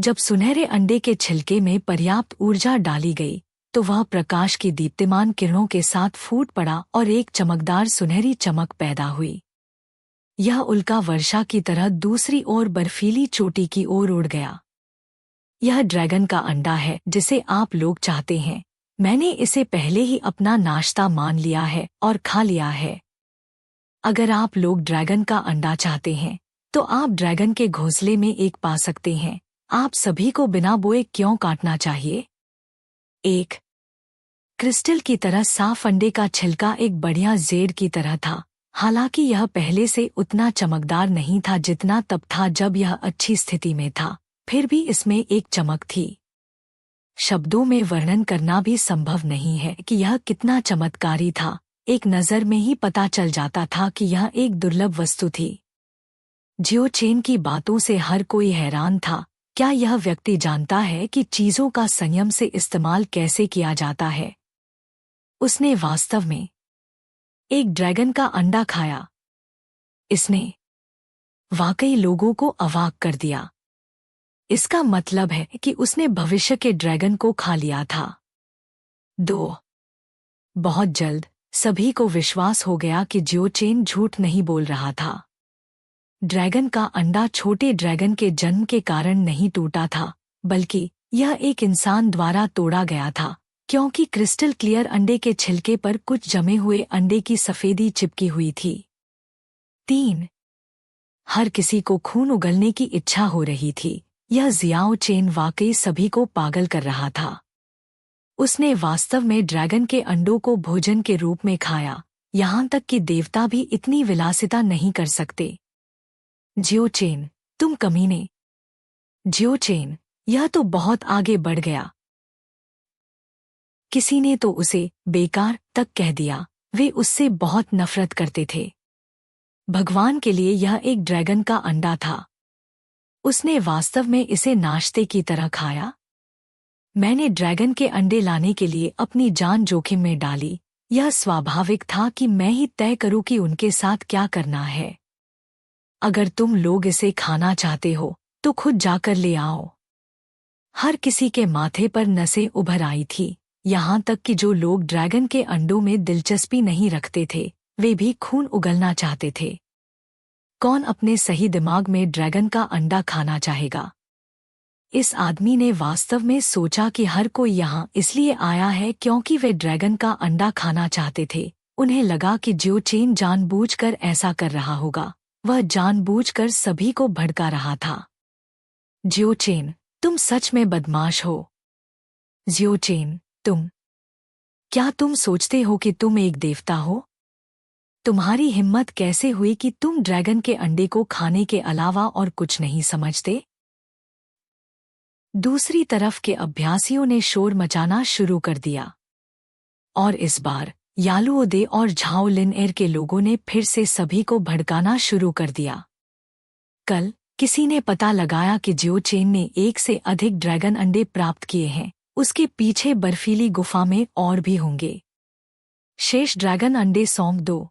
जब सुनहरे अंडे के छिलके में पर्याप्त ऊर्जा डाली गई तो वह प्रकाश की दीप्तिमान किरणों के साथ फूट पड़ा और एक चमकदार सुनहरी चमक पैदा हुई। यह उल्का वर्षा की तरह दूसरी ओर बर्फीली चोटी की ओर उड़ गया। यह ड्रैगन का अंडा है जिसे आप लोग चाहते हैं। मैंने इसे पहले ही अपना नाश्ता मान लिया है और खा लिया है। अगर आप लोग ड्रैगन का अंडा चाहते हैं तो आप ड्रैगन के घोंसले में एक पा सकते हैं। आप सभी को बिना बोए क्यों काटना चाहिए? एक क्रिस्टल की तरह साफ अंडे का छिलका एक बढ़िया जेड की तरह था। हालांकि यह पहले से उतना चमकदार नहीं था जितना तब था जब यह अच्छी स्थिति में था, फिर भी इसमें एक चमक थी। शब्दों में वर्णन करना भी संभव नहीं है कि यह कितना चमत्कारी था। एक नज़र में ही पता चल जाता था कि यह एक दुर्लभ वस्तु थी। जियो चेन की बातों से हर कोई हैरान था। क्या यह व्यक्ति जानता है कि चीजों का संयम से इस्तेमाल कैसे किया जाता है? उसने वास्तव में एक ड्रैगन का अंडा खाया। इसने वाकई लोगों को अवाक कर दिया। इसका मतलब है कि उसने भविष्य के ड्रैगन को खा लिया था। 2 बहुत जल्द सभी को विश्वास हो गया कि जियो चेन झूठ नहीं बोल रहा था। ड्रैगन का अंडा छोटे ड्रैगन के जन्म के कारण नहीं टूटा था, बल्कि यह एक इंसान द्वारा तोड़ा गया था, क्योंकि क्रिस्टल क्लियर अंडे के छिलके पर कुछ जमे हुए अंडे की सफेदी चिपकी हुई थी। 3 हर किसी को खून उगलने की इच्छा हो रही थी। यह जियाओ चेन वाकई सभी को पागल कर रहा था। उसने वास्तव में ड्रैगन के अंडों को भोजन के रूप में खाया, यहाँ तक कि देवता भी इतनी विलासिता नहीं कर सकते। जियो चेन, तुम कमीने। जियो चेन, यह तो बहुत आगे बढ़ गया। किसी ने तो उसे बेकार तक कह दिया। वे उससे बहुत नफरत करते थे। भगवान के लिए यह एक ड्रैगन का अंडा था। उसने वास्तव में इसे नाश्ते की तरह खाया। मैंने ड्रैगन के अंडे लाने के लिए अपनी जान जोखिम में डाली। यह स्वाभाविक था कि मैं ही तय करूं कि उनके साथ क्या करना है। अगर तुम लोग इसे खाना चाहते हो तो खुद जाकर ले आओ। हर किसी के माथे पर नसें उभर आई थी, यहाँ तक कि जो लोग ड्रैगन के अंडों में दिलचस्पी नहीं रखते थे, वे भी खून उगलना चाहते थे। कौन अपने सही दिमाग में ड्रैगन का अंडा खाना चाहेगा? इस आदमी ने वास्तव में सोचा कि हर कोई यहाँ इसलिए आया है क्योंकि वे ड्रैगन का अंडा खाना चाहते थे। उन्हें लगा कि जियो चेन जानबूझकर ऐसा कर रहा होगा। वह जानबूझकर सभी को भड़का रहा था। जियो चेन, तुम सच में बदमाश हो। जियो चेन, क्या तुम सोचते हो कि तुम एक देवता हो? तुम्हारी हिम्मत कैसे हुई कि तुम ड्रैगन के अंडे को खाने के अलावा और कुछ नहीं समझते? दूसरी तरफ के अभ्यासियों ने शोर मचाना शुरू कर दिया। और इस बार यालुओदे और झाओ लिनएयर के लोगों ने फिर से सभी को भड़काना शुरू कर दिया। कल किसी ने पता लगाया कि जियो चेन ने 1 से अधिक ड्रैगन अंडे प्राप्त किए हैं। उसके पीछे बर्फीली गुफा में और भी होंगे। शेष ड्रैगन अंडे सौंप दो।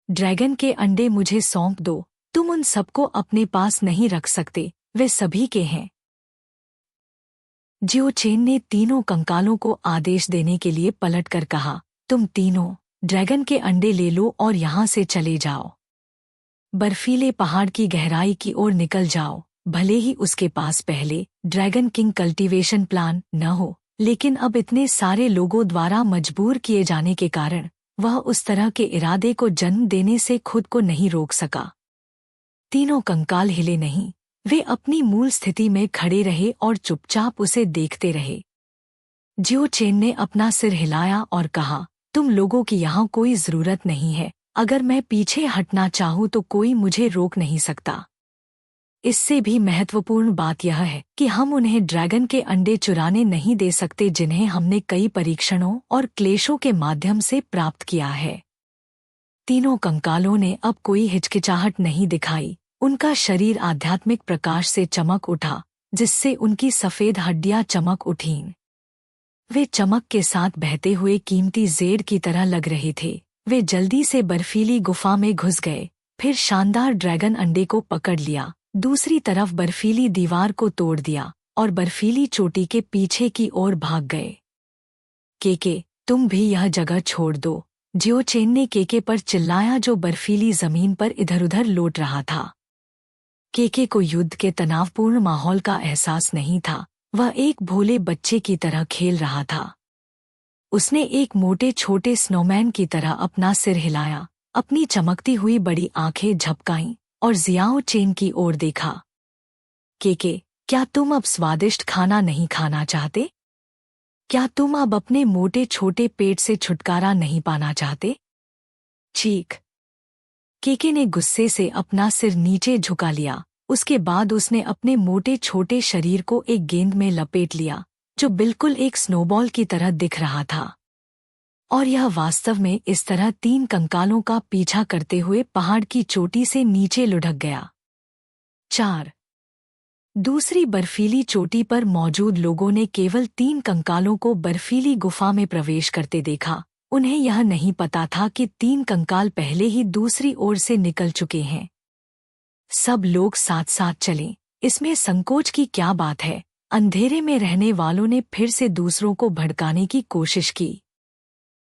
ड्रैगन के अंडे मुझे सौंप दो। तुम उन सबको अपने पास नहीं रख सकते, वे सभी के हैं। जियो चेन ने तीनों कंकालों को आदेश देने के लिए पलटकर कहा, तुम तीनों ड्रैगन के अंडे ले लो और यहाँ से चले जाओ। बर्फीले पहाड़ की गहराई की ओर निकल जाओ। भले ही उसके पास पहले ड्रैगन किंग कल्टीवेशन प्लान न हो, लेकिन अब इतने सारे लोगों द्वारा मजबूर किए जाने के कारण वह उस तरह के इरादे को जन्म देने से खुद को नहीं रोक सका। तीनों कंकाल हिले नहीं। वे अपनी मूल स्थिति में खड़े रहे और चुपचाप उसे देखते रहे। जियो चेन ने अपना सिर हिलाया और कहा, तुम लोगों की यहाँ कोई जरूरत नहीं है। अगर मैं पीछे हटना चाहूँ तो कोई मुझे रोक नहीं सकता। इससे भी महत्वपूर्ण बात यह है कि हम उन्हें ड्रैगन के अंडे चुराने नहीं दे सकते जिन्हें हमने कई परीक्षणों और क्लेशों के माध्यम से प्राप्त किया है। तीनों कंकालों ने अब कोई हिचकिचाहट नहीं दिखाई। उनका शरीर आध्यात्मिक प्रकाश से चमक उठा, जिससे उनकी सफेद हड्डियां चमक उठीं। वे चमक के साथ बहते हुए कीमती जेड की तरह लग रहे थे। वे जल्दी से बर्फीली गुफा में घुस गए, फिर शानदार ड्रैगन अंडे को पकड़ लिया, दूसरी तरफ बर्फीली दीवार को तोड़ दिया और बर्फीली चोटी के पीछे की ओर भाग गए। केके, तुम भी यह जगह छोड़ दो। जियो चेन ने केके पर चिल्लाया जो बर्फीली जमीन पर इधर-उधर लौट रहा था। केके को युद्ध के तनावपूर्ण माहौल का एहसास नहीं था। वह एक भोले बच्चे की तरह खेल रहा था। उसने एक मोटे छोटे स्नोमैन की तरह अपना सिर हिलाया, अपनी चमकती हुई बड़ी आंखें झपकाईं और जियाओ चेन की ओर देखा। केके, क्या तुम अब स्वादिष्ट खाना नहीं खाना चाहते? क्या तुम अब अपने मोटे छोटे पेट से छुटकारा नहीं पाना चाहते? चीख। केके ने गुस्से से अपना सिर नीचे झुका लिया। उसके बाद उसने अपने मोटे छोटे शरीर को एक गेंद में लपेट लिया, जो बिल्कुल एक स्नोबॉल की तरह दिख रहा था। और यह वास्तव में इस तरह 3 कंकालों का पीछा करते हुए पहाड़ की चोटी से नीचे लुढ़क गया। 4 दूसरी बर्फीली चोटी पर मौजूद लोगों ने केवल 3 कंकालों को बर्फीली गुफा में प्रवेश करते देखा। उन्हें यह नहीं पता था कि 3 कंकाल पहले ही दूसरी ओर से निकल चुके हैं। सब लोग साथ साथ चलें, इसमें संकोच की क्या बात है? अंधेरे में रहने वालों ने फिर से दूसरों को भड़काने की कोशिश की,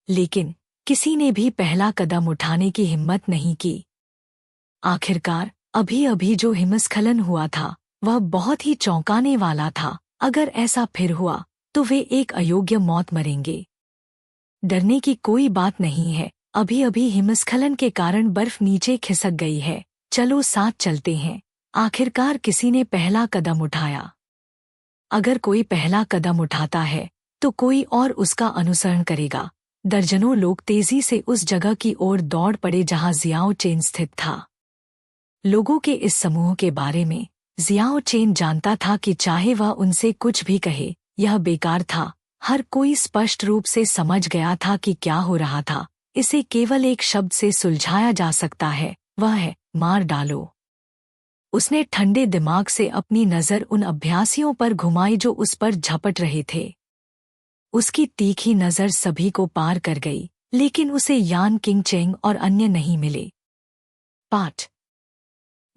लेकिन किसी ने भी पहला कदम उठाने की हिम्मत नहीं की। आखिरकार अभी अभी जो हिमस्खलन हुआ था वह बहुत ही चौंकाने वाला था। अगर ऐसा फिर हुआ तो वे एक अयोग्य मौत मरेंगे। डरने की कोई बात नहीं है, अभी अभी हिमस्खलन के कारण बर्फ नीचे खिसक गई है। चलो साथ चलते हैं। आखिरकार किसी ने पहला कदम उठाया। अगर कोई पहला कदम उठाता है तो कोई और उसका अनुसरण करेगा। दर्जनों लोग तेजी से उस जगह की ओर दौड़ पड़े जहां जियाओ चेन स्थित था। लोगों के इस समूह के बारे में जियाओ चेन जानता था कि चाहे वह उनसे कुछ भी कहे, यह बेकार था। हर कोई स्पष्ट रूप से समझ गया था कि क्या हो रहा था। इसे केवल एक शब्द से सुलझाया जा सकता है, वह है मार डालो। उसने ठंडे दिमाग से अपनी नज़र उन अभ्यासियों पर घुमाई जो उस पर झपट रहे थे। उसकी तीखी नज़र सभी को पार कर गई, लेकिन उसे यान किंगचेंग और अन्य नहीं मिले। पाठ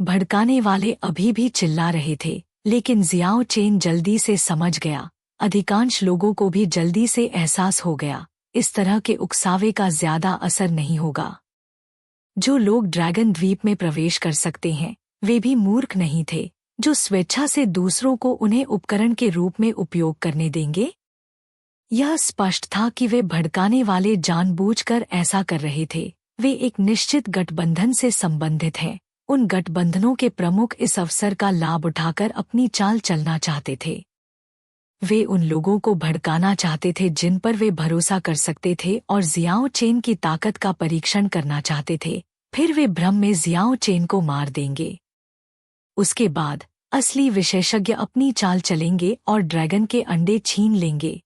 भड़काने वाले अभी भी चिल्ला रहे थे, लेकिन जियाओ चेन जल्दी से समझ गया। अधिकांश लोगों को भी जल्दी से एहसास हो गया, इस तरह के उकसावे का ज्यादा असर नहीं होगा। जो लोग ड्रैगन द्वीप में प्रवेश कर सकते हैं वे भी मूर्ख नहीं थे, जो स्वेच्छा से दूसरों को उन्हें उपकरण के रूप में उपयोग करने देंगे। यह स्पष्ट था कि वे भड़काने वाले जानबूझकर ऐसा कर रहे थे। वे एक निश्चित गठबंधन से संबंधित हैं। उन गठबंधनों के प्रमुख इस अवसर का लाभ उठाकर अपनी चाल चलना चाहते थे। वे उन लोगों को भड़काना चाहते थे जिन पर वे भरोसा कर सकते थे और जियाओ चेन की ताकत का परीक्षण करना चाहते थे। फिर वे भ्रम में जियाओ चेन को मार देंगे। उसके बाद असली विशेषज्ञ अपनी चाल चलेंगे और ड्रैगन के अंडे छीन लेंगे।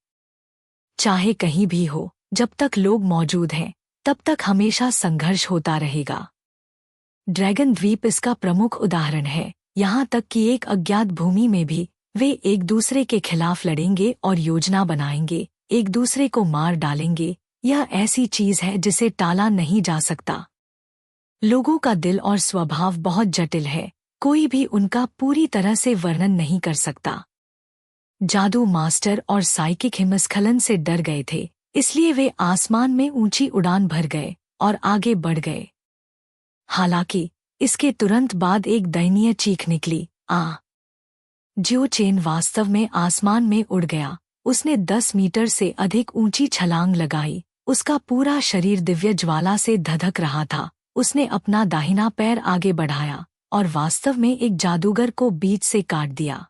चाहे कहीं भी हो, जब तक लोग मौजूद हैं तब तक हमेशा संघर्ष होता रहेगा। ड्रैगन द्वीप इसका प्रमुख उदाहरण है। यहाँ तक कि एक अज्ञात भूमि में भी वे एक दूसरे के खिलाफ लड़ेंगे और योजना बनाएंगे, एक दूसरे को मार डालेंगे। यह ऐसी चीज है जिसे टाला नहीं जा सकता। लोगों का दिल और स्वभाव बहुत जटिल है, कोई भी उनका पूरी तरह से वर्णन नहीं कर सकता। जादू मास्टर और साइकिक हिमस्खलन से डर गए थे, इसलिए वे आसमान में ऊंची उड़ान भर गए और आगे बढ़ गए। हालांकि इसके तुरंत बाद एक दयनीय चीख निकली, आ! जियाओ चेन वास्तव में आसमान में उड़ गया। उसने 10 मीटर से अधिक ऊंची छलांग लगाई। उसका पूरा शरीर दिव्य ज्वाला से धधक रहा था। उसने अपना दाहिना पैर आगे बढ़ाया और वास्तव में एक जादूगर को बीच से काट दिया।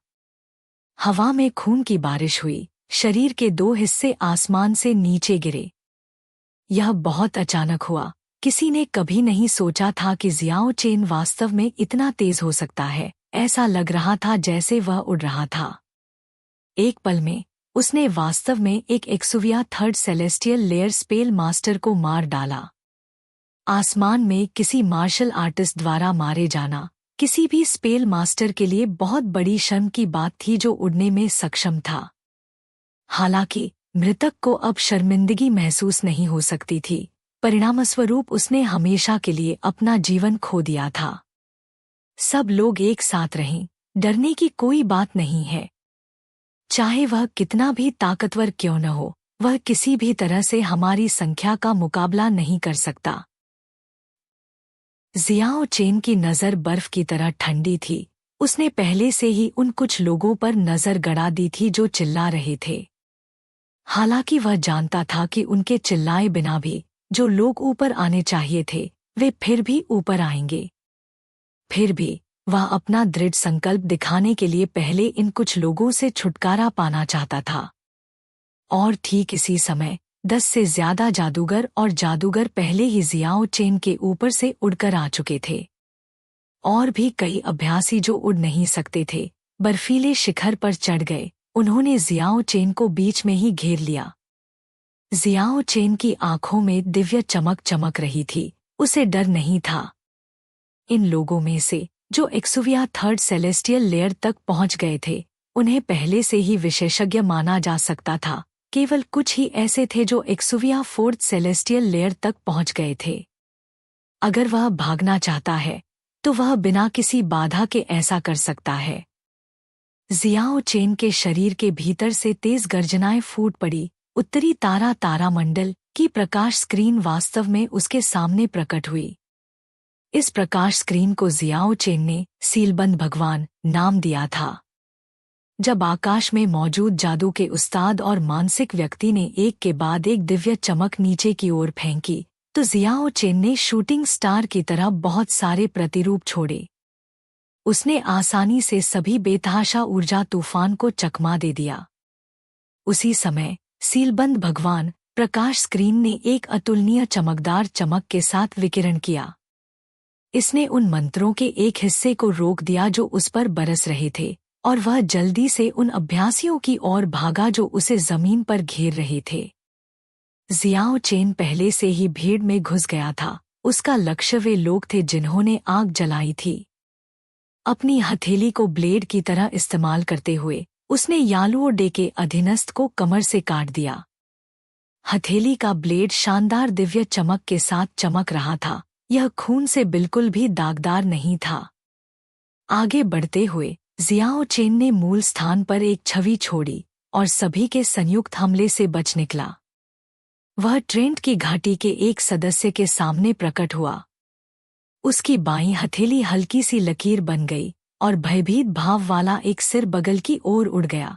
हवा में खून की बारिश हुई, शरीर के 2 हिस्से आसमान से नीचे गिरे। यह बहुत अचानक हुआ। किसी ने कभी नहीं सोचा था कि जियाओ चेन वास्तव में इतना तेज हो सकता है। ऐसा लग रहा था जैसे वह उड़ रहा था। एक पल में उसने वास्तव में एक एक्सुविया 3rd celestial layer spell master को मार डाला। आसमान में किसी मार्शल आर्टिस्ट द्वारा मारे जाना किसी भी स्पेल मास्टर के लिए बहुत बड़ी शर्म की बात थी जो उड़ने में सक्षम था। हालांकि मृतक को अब शर्मिंदगी महसूस नहीं हो सकती थी। परिणामस्वरूप उसने हमेशा के लिए अपना जीवन खो दिया था। सब लोग एक साथ रहें, डरने की कोई बात नहीं है। चाहे वह कितना भी ताकतवर क्यों न हो, वह किसी भी तरह से हमारी संख्या का मुकाबला नहीं कर सकता। जियाओ चेन की नज़र बर्फ की तरह ठंडी थी। उसने पहले से ही उन कुछ लोगों पर नज़र गड़ा दी थी जो चिल्ला रहे थे। हालांकि वह जानता था कि उनके चिल्लाए बिना भी जो लोग ऊपर आने चाहिए थे वे फिर भी ऊपर आएंगे। फिर भी वह अपना दृढ़ संकल्प दिखाने के लिए पहले इन कुछ लोगों से छुटकारा पाना चाहता था। और ठीक इसी समय 10 से ज्यादा जादूगर और जादूगर पहले ही जियाओ चेन के ऊपर से उड़कर आ चुके थे। और भी कई अभ्यासी जो उड़ नहीं सकते थे, बर्फीले शिखर पर चढ़ गए। उन्होंने जियाओ चेन को बीच में ही घेर लिया। जियाओ चेन की आंखों में दिव्य चमक चमक रही थी, उसे डर नहीं था। इन लोगों में से जो एक्सुविया थर्ड सेलेस्टियल लेयर तक पहुंच गए थे, उन्हें पहले से ही विशेषज्ञ माना जा सकता था। केवल कुछ ही ऐसे थे जो एक्सुविया फोर्थ सेलेस्टियल लेयर तक पहुंच गए थे। अगर वह भागना चाहता है तो वह बिना किसी बाधा के ऐसा कर सकता है। जियाओ चेन के शरीर के भीतर से तेज गर्जनाएं फूट पड़ी। उत्तरी तारामंडल की प्रकाश स्क्रीन वास्तव में उसके सामने प्रकट हुई। इस प्रकाश स्क्रीन को जियाओ चेन ने सीलबंद भगवान नाम दिया था। जब आकाश में मौजूद जादू के उस्ताद और मानसिक व्यक्ति ने एक के बाद एक दिव्य चमक नीचे की ओर फेंकी, तो जियाओ चेन ने शूटिंग स्टार की तरह बहुत सारे प्रतिरूप छोड़े। उसने आसानी से सभी बेतहाशा ऊर्जा तूफान को चकमा दे दिया। उसी समय सीलबंद भगवान प्रकाश स्क्रीन ने एक अतुलनीय चमकदार चमक के साथ विकिरण किया। इसने उन मंत्रों के एक हिस्से को रोक दिया जो उस पर बरस रहे थे, और वह जल्दी से उन अभ्यासियों की ओर भागा जो उसे जमीन पर घेर रहे थे। जियाओ चेन पहले से ही भीड़ में घुस गया था। उसका लक्ष्य वे लोग थे जिन्होंने आग जलाई थी। अपनी हथेली को ब्लेड की तरह इस्तेमाल करते हुए उसने यालुओ डे के अधीनस्थ को कमर से काट दिया। हथेली का ब्लेड शानदार दिव्य चमक के साथ चमक रहा था। यह खून से बिल्कुल भी दागदार नहीं था। आगे बढ़ते हुए जियाओ चेन ने मूल स्थान पर एक छवि छोड़ी और सभी के संयुक्त हमले से बच निकला। वह ट्रेंट की घाटी के एक सदस्य के सामने प्रकट हुआ। उसकी बाईं हथेली हल्की सी लकीर बन गई और भयभीत भाव वाला एक सिर बगल की ओर उड़ गया।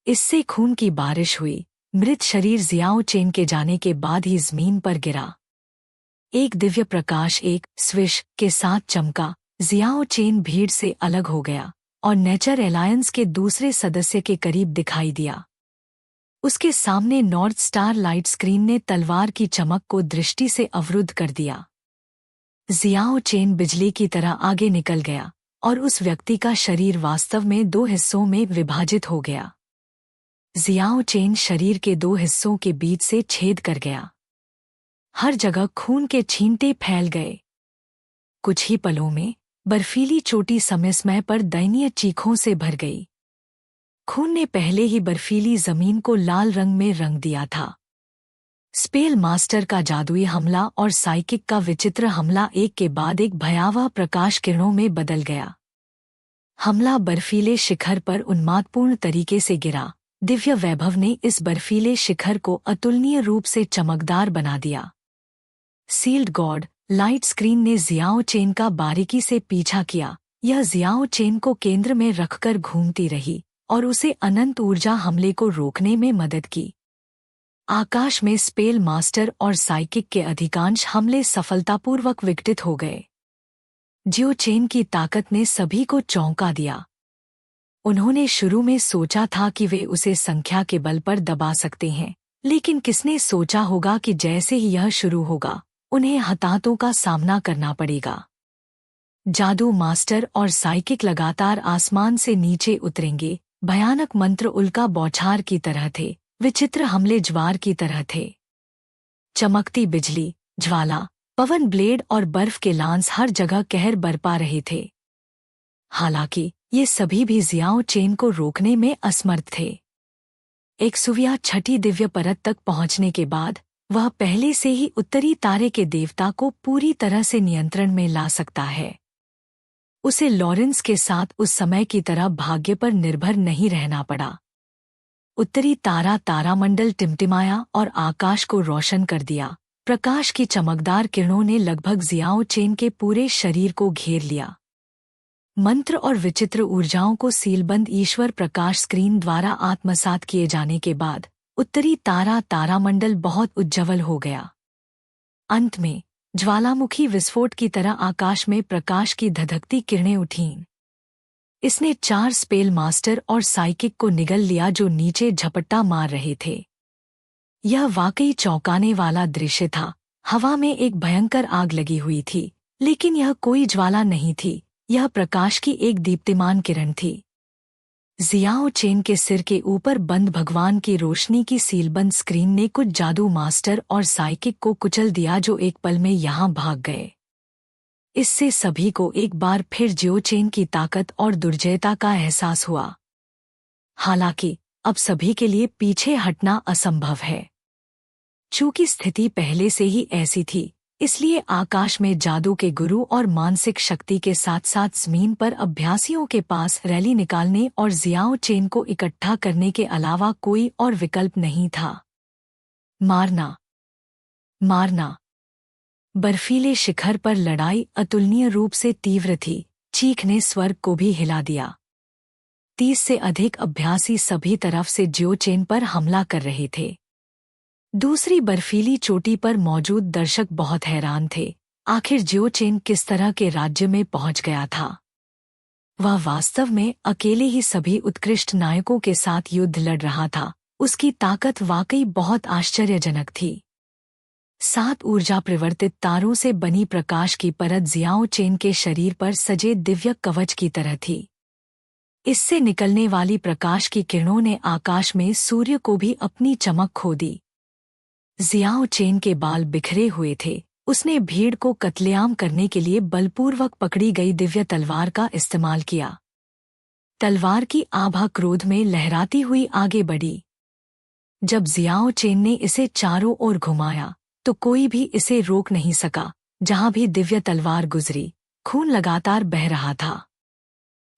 इससे खून की बारिश हुई। मृत शरीर जियाओ चेन के जाने के बाद ही जमीन पर गिरा। एक दिव्य प्रकाश एक स्विश के साथ चमका। जियाओ चेन भीड़ से अलग हो गया और नेचर एलायंस के दूसरे सदस्य के करीब दिखाई दिया। उसके सामने नॉर्थ स्टार लाइट स्क्रीन ने तलवार की चमक को दृष्टि से अवरुद्ध कर दिया। जियाओ चेन बिजली की तरह आगे निकल गया और उस व्यक्ति का शरीर वास्तव में 2 हिस्सों में विभाजित हो गया। जियाओ चेन शरीर के 2 हिस्सों के बीच से छेद कर गया। हर जगह खून के छींटे फैल गए। कुछ ही पलों में बर्फीली चोटी समय पर दयनीय चीखों से भर गई। खून ने पहले ही बर्फीली जमीन को लाल रंग में रंग दिया था। स्पेल मास्टर का जादुई हमला और साइकिक का विचित्र हमला एक के बाद एक भयावह प्रकाश किरणों में बदल गया। हमला बर्फीले शिखर पर उन्मादपूर्ण तरीके से गिरा। दिव्य वैभव ने इस बर्फीले शिखर को अतुलनीय रूप से चमकदार बना दिया। सील्ड गॉड लाइट स्क्रीन ने जियाओ चेन का बारीकी से पीछा किया। यह जियाओ चेन को केंद्र में रखकर घूमती रही और उसे अनंत ऊर्जा हमले को रोकने में मदद की। आकाश में स्पेल मास्टर और साइकिक के अधिकांश हमले सफलतापूर्वक विघटित हो गए। जियो चेन की ताकत ने सभी को चौंका दिया। उन्होंने शुरू में सोचा था कि वे उसे संख्या के बल पर दबा सकते हैं, लेकिन किसने सोचा होगा कि जैसे ही यह शुरू होगा उन्हें हताहतों का सामना करना पड़ेगा। जादू मास्टर और साइकिक लगातार आसमान से नीचे उतरेंगे। भयानक मंत्र उल्का बौछार की तरह थे। विचित्र हमले ज्वार की तरह थे। चमकती बिजली, ज्वाला, पवन ब्लेड और बर्फ के लांस हर जगह कहर बरपा रहे थे। हालांकि ये सभी भी जियाओ चेन को रोकने में असमर्थ थे। एक्सुविया छठी दिव्य परत तक पहुंचने के बाद वह पहले से ही उत्तरी तारे के देवता को पूरी तरह से नियंत्रण में ला सकता है। उसे लॉरेंस के साथ उस समय की तरह भाग्य पर निर्भर नहीं रहना पड़ा। उत्तरी तारामंडल टिमटिमाया और आकाश को रोशन कर दिया। प्रकाश की चमकदार किरणों ने लगभग जियाओ चेन के पूरे शरीर को घेर लिया। मंत्र और विचित्र ऊर्जाओं को सीलबंद ईश्वर प्रकाश स्क्रीन द्वारा आत्मसात किए जाने के बाद उत्तरी तारामंडल बहुत उज्ज्वल हो गया। अंत में ज्वालामुखी विस्फोट की तरह आकाश में प्रकाश की धधकती किरणें उठीं। इसने 4 स्पेल मास्टर और साइकिक को निगल लिया जो नीचे झपट्टा मार रहे थे। यह वाकई चौंकाने वाला दृश्य था। हवा में एक भयंकर आग लगी हुई थी, लेकिन यह कोई ज्वाला नहीं थी, यह प्रकाश की एक दीप्तिमान किरण थी। जियाओ चेन के सिर के ऊपर बंद भगवान की रोशनी की सीलबंद स्क्रीन ने कुछ जादू मास्टर और साइकिक को कुचल दिया जो एक पल में यहाँ भाग गए। इससे सभी को एक बार फिर जियो चेन की ताकत और दुर्जयता का एहसास हुआ। हालांकि अब सभी के लिए पीछे हटना असंभव है। चूंकि स्थिति पहले से ही ऐसी थी, इसलिए आकाश में जादू के गुरु और मानसिक शक्ति के साथ साथ ज़मीन पर अभ्यासियों के पास रैली निकालने और जियाओ चेन को इकट्ठा करने के अलावा कोई और विकल्प नहीं था। मारना, मारना। बर्फीले शिखर पर लड़ाई अतुलनीय रूप से तीव्र थी। चीख ने स्वर्ग को भी हिला दिया। 30 से अधिक अभ्यासी सभी तरफ से जियो चेन पर हमला कर रहे थे। दूसरी बर्फीली चोटी पर मौजूद दर्शक बहुत हैरान थे। आखिर जियो चेन किस तरह के राज्य में पहुंच गया था? वह वास्तव में अकेले ही सभी उत्कृष्ट नायकों के साथ युद्ध लड़ रहा था। उसकी ताकत वाकई बहुत आश्चर्यजनक थी। 7 ऊर्जा परिवर्तित तारों से बनी प्रकाश की परत जियाओ चेन के शरीर पर सजे दिव्य कवच की तरह थी। इससे निकलने वाली प्रकाश की किरणों ने आकाश में सूर्य को भी अपनी चमक खो दी। जियाओ चेन के बाल बिखरे हुए थे। उसने भीड़ को कत्लेआम करने के लिए बलपूर्वक पकड़ी गई दिव्य तलवार का इस्तेमाल किया। तलवार की आभा क्रोध में लहराती हुई आगे बढ़ी। जब जियाओ चेन ने इसे चारों ओर घुमाया तो कोई भी इसे रोक नहीं सका। जहां भी दिव्य तलवार गुजरी, खून लगातार बह रहा था।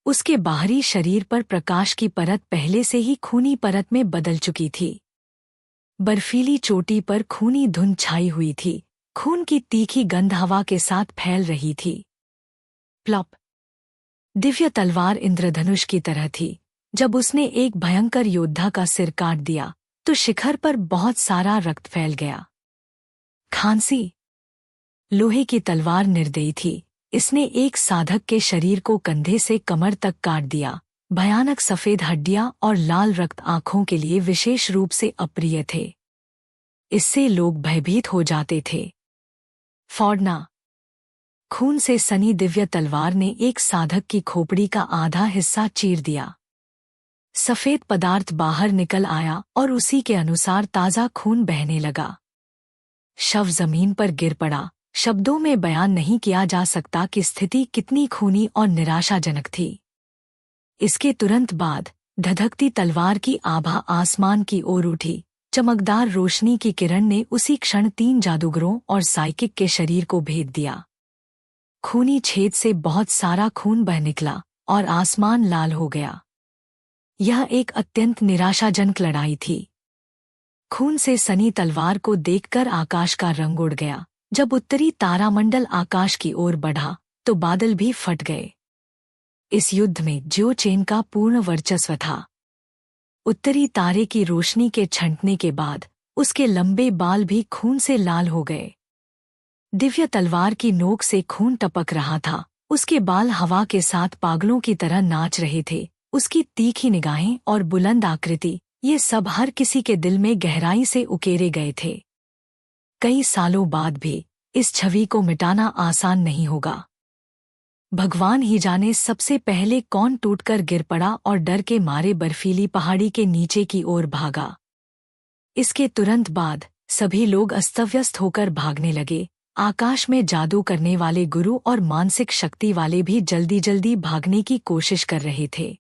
उसके बाहरी शरीर पर प्रकाश की परत पहले से ही खूनी परत में बदल चुकी थी। बर्फीली चोटी पर खूनी धुंध छाई हुई थी। खून की तीखी गंध हवा के साथ फैल रही थी। प्लॉप। दिव्य तलवार इंद्रधनुष की तरह थी। जब उसने एक भयंकर योद्धा का सिर काट दिया तो शिखर पर बहुत सारा रक्त फैल गया। खांसी। लोहे की तलवार निर्दयी थी। इसने एक साधक के शरीर को कंधे से कमर तक काट दिया। भयानक सफेद हड्डियां और लाल रक्त आंखों के लिए विशेष रूप से अप्रिय थे। इससे लोग भयभीत हो जाते थे। फोड़ना। खून से सनी दिव्य तलवार ने एक साधक की खोपड़ी का आधा हिस्सा चीर दिया। सफेद पदार्थ बाहर निकल आया और उसी के अनुसार ताज़ा खून बहने लगा। शव जमीन पर गिर पड़ा। शब्दों में बयान नहीं किया जा सकता कि स्थिति कितनी खूनी और निराशाजनक थी। इसके तुरंत बाद धधकती तलवार की आभा आसमान की ओर उठी। चमकदार रोशनी की किरण ने उसी क्षण 3 जादूगरों और साइकिक के शरीर को भेद दिया। खूनी छेद से बहुत सारा खून बह निकला और आसमान लाल हो गया। यह एक अत्यंत निराशाजनक लड़ाई थी। खून से सनी तलवार को देखकर आकाश का रंग उड़ गया। जब उत्तरी तारामंडल आकाश की ओर बढ़ा तो बादल भी फट गए। इस युद्ध में जियो चेन का पूर्ण वर्चस्व था। उत्तरी तारे की रोशनी के छंटने के बाद उसके लंबे बाल भी खून से लाल हो गए। दिव्य तलवार की नोक से खून टपक रहा था। उसके बाल हवा के साथ पागलों की तरह नाच रहे थे। उसकी तीखी निगाहें और बुलंद आकृति, ये सब हर किसी के दिल में गहराई से उकेरे गए थे। कई सालों बाद भी इस छवि को मिटाना आसान नहीं होगा। भगवान ही जाने सबसे पहले कौन टूटकर गिर पड़ा और डर के मारे बर्फीली पहाड़ी के नीचे की ओर भागा। इसके तुरंत बाद सभी लोग अस्तव्यस्त होकर भागने लगे। आकाश में जादू करने वाले गुरु और मानसिक शक्ति वाले भी जल्दी जल्दी भागने की कोशिश कर रहे थे।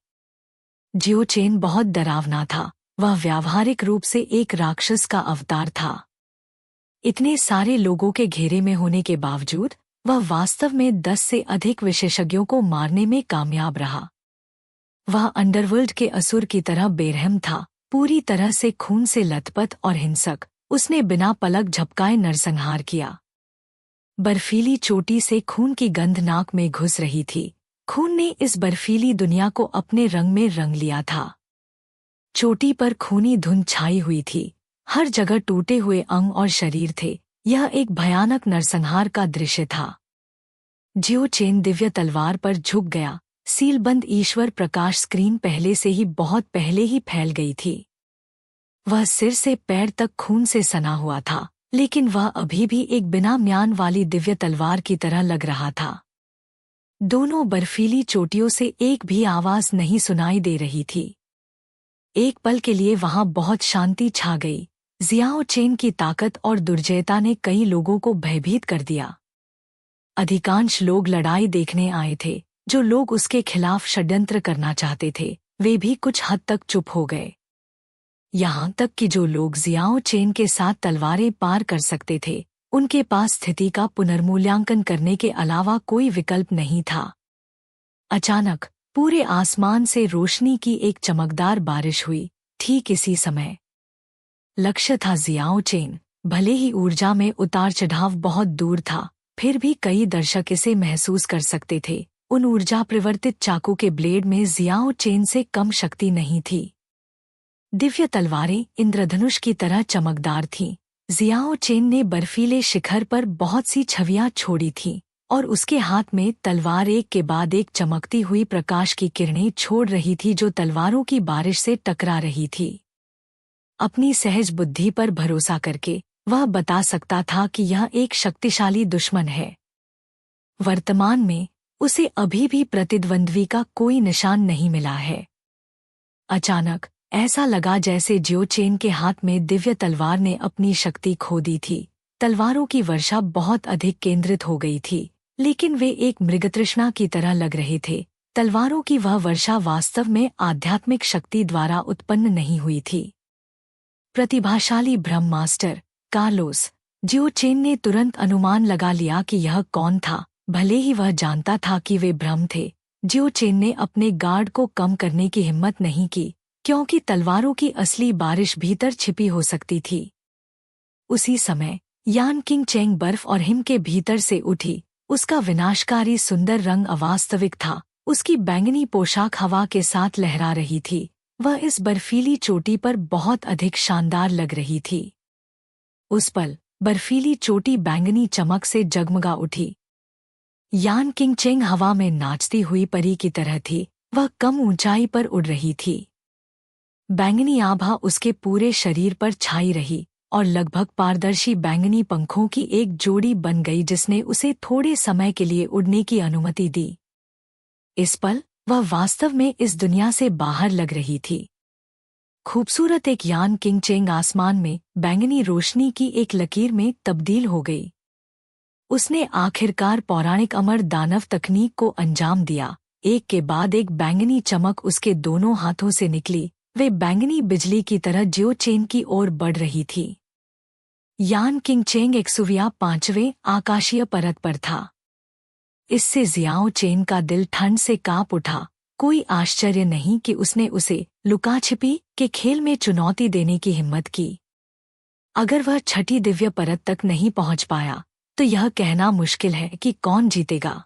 जियो चेन बहुत डरावना था। वह व्यावहारिक रूप से एक राक्षस का अवतार था। इतने सारे लोगों के घेरे में होने के बावजूद वह वास्तव में 10 से अधिक विशेषज्ञों को मारने में कामयाब रहा। वह अंडरवर्ल्ड के असुर की तरह बेरहम था, पूरी तरह से खून से लथपथ और हिंसक। उसने बिना पलक झपकाए नरसंहार किया। बर्फीली चोटी से खून की गंध नाक में घुस रही थी। खून ने इस बर्फीली दुनिया को अपने रंग में रंग लिया था। चोटी पर खूनी धुंध छाई हुई थी। हर जगह टूटे हुए अंग और शरीर थे। यह एक भयानक नरसंहार का दृश्य था। जियो चेन दिव्य तलवार पर झुक गया। सीलबंद ईश्वर प्रकाश स्क्रीन पहले से ही बहुत पहले ही फैल गई थी। वह सिर से पैर तक खून से सना हुआ था, लेकिन वह अभी भी एक बिना म्यान वाली दिव्य तलवार की तरह लग रहा था। दोनों बर्फीली चोटियों से एक भी आवाज नहीं सुनाई दे रही थी। एक पल के लिए वहां बहुत शांति छा गई। जियाओ चेन की ताकत और दुर्जयता ने कई लोगों को भयभीत कर दिया। अधिकांश लोग लड़ाई देखने आए थे। जो लोग उसके खिलाफ षड्यंत्र करना चाहते थे, वे भी कुछ हद तक चुप हो गए। यहाँ तक कि जो लोग जियाओ चेन के साथ तलवारें पार कर सकते थे, उनके पास स्थिति का पुनर्मूल्यांकन करने के अलावा कोई विकल्प नहीं था। अचानक पूरे आसमान से रोशनी की एक चमकदार बारिश हुई। ठीक इसी समय लक्ष्य था जियाओ चेन। भले ही ऊर्जा में उतार चढ़ाव बहुत दूर था, फिर भी कई दर्शक इसे महसूस कर सकते थे। उन ऊर्जा परिवर्तित चाकू के ब्लेड में जियाओ चेन से कम शक्ति नहीं थी। दिव्य तलवारें इंद्रधनुष की तरह चमकदार थीं। जियाओ चेन ने बर्फीले शिखर पर बहुत सी छवियां छोड़ी थीं, और उसके हाथ में तलवार एक के बाद एक चमकती हुई प्रकाश की किरणें छोड़ रही थी जो तलवारों की बारिश से टकरा रही थी। अपनी सहज बुद्धि पर भरोसा करके वह बता सकता था कि यह एक शक्तिशाली दुश्मन है। वर्तमान में उसे अभी भी प्रतिद्वंद्वी का कोई निशान नहीं मिला है। अचानक ऐसा लगा जैसे जियो चेन के हाथ में दिव्य तलवार ने अपनी शक्ति खो दी थी। तलवारों की वर्षा बहुत अधिक केंद्रित हो गई थी, लेकिन वे एक मृगतृष्णा की तरह लग रहे थे। तलवारों की वह वर्षा वास्तव में आध्यात्मिक शक्ति द्वारा उत्पन्न नहीं हुई थी। प्रतिभाशाली ब्रह्म मास्टर कार्लोस। जियो चेन ने तुरंत अनुमान लगा लिया कि यह कौन था, भले ही वह जानता था कि वे ब्रह्म थे। जियो चेन ने अपने गार्ड को कम करने की हिम्मत नहीं की, क्योंकि तलवारों की असली बारिश भीतर छिपी हो सकती थी। उसी समय यान किंग चेंग बर्फ और हिम के भीतर से उठी। उसका विनाशकारी सुंदर रंग अवास्तविक था। उसकी बैंगनी पोशाक हवा के साथ लहरा रही थी। वह इस बर्फीली चोटी पर बहुत अधिक शानदार लग रही थी। उस पल बर्फीली चोटी बैंगनी चमक से जगमगा उठी। यान किंग चेंग हवा में नाचती हुई परी की तरह थी। वह कम ऊंचाई पर उड़ रही थी। बैंगनी आभा उसके पूरे शरीर पर छाई रही और लगभग पारदर्शी बैंगनी पंखों की एक जोड़ी बन गई जिसने उसे थोड़े समय के लिए उड़ने की अनुमति दी। इस पल वह वास्तव में इस दुनिया से बाहर लग रही थी। खूबसूरत एक यान किंग चेंग आसमान में बैंगनी रोशनी की एक लकीर में तब्दील हो गई। उसने आखिरकार पौराणिक अमर दानव तकनीक को अंजाम दिया। एक के बाद एक बैंगनी चमक उसके दोनों हाथों से निकली। वे बैंगनी बिजली की तरह जियो चेन की ओर बढ़ रही थी। यान किंग चेंग एक्सुविया 5वें आकाशीय परत पर था। इससे जियाओ चेन का दिल ठंड से कांप उठा। कोई आश्चर्य नहीं कि उसने उसे लुका छिपी के खेल में चुनौती देने की हिम्मत की। अगर वह छठी दिव्य परत तक नहीं पहुंच पाया, तो यह कहना मुश्किल है कि कौन जीतेगा।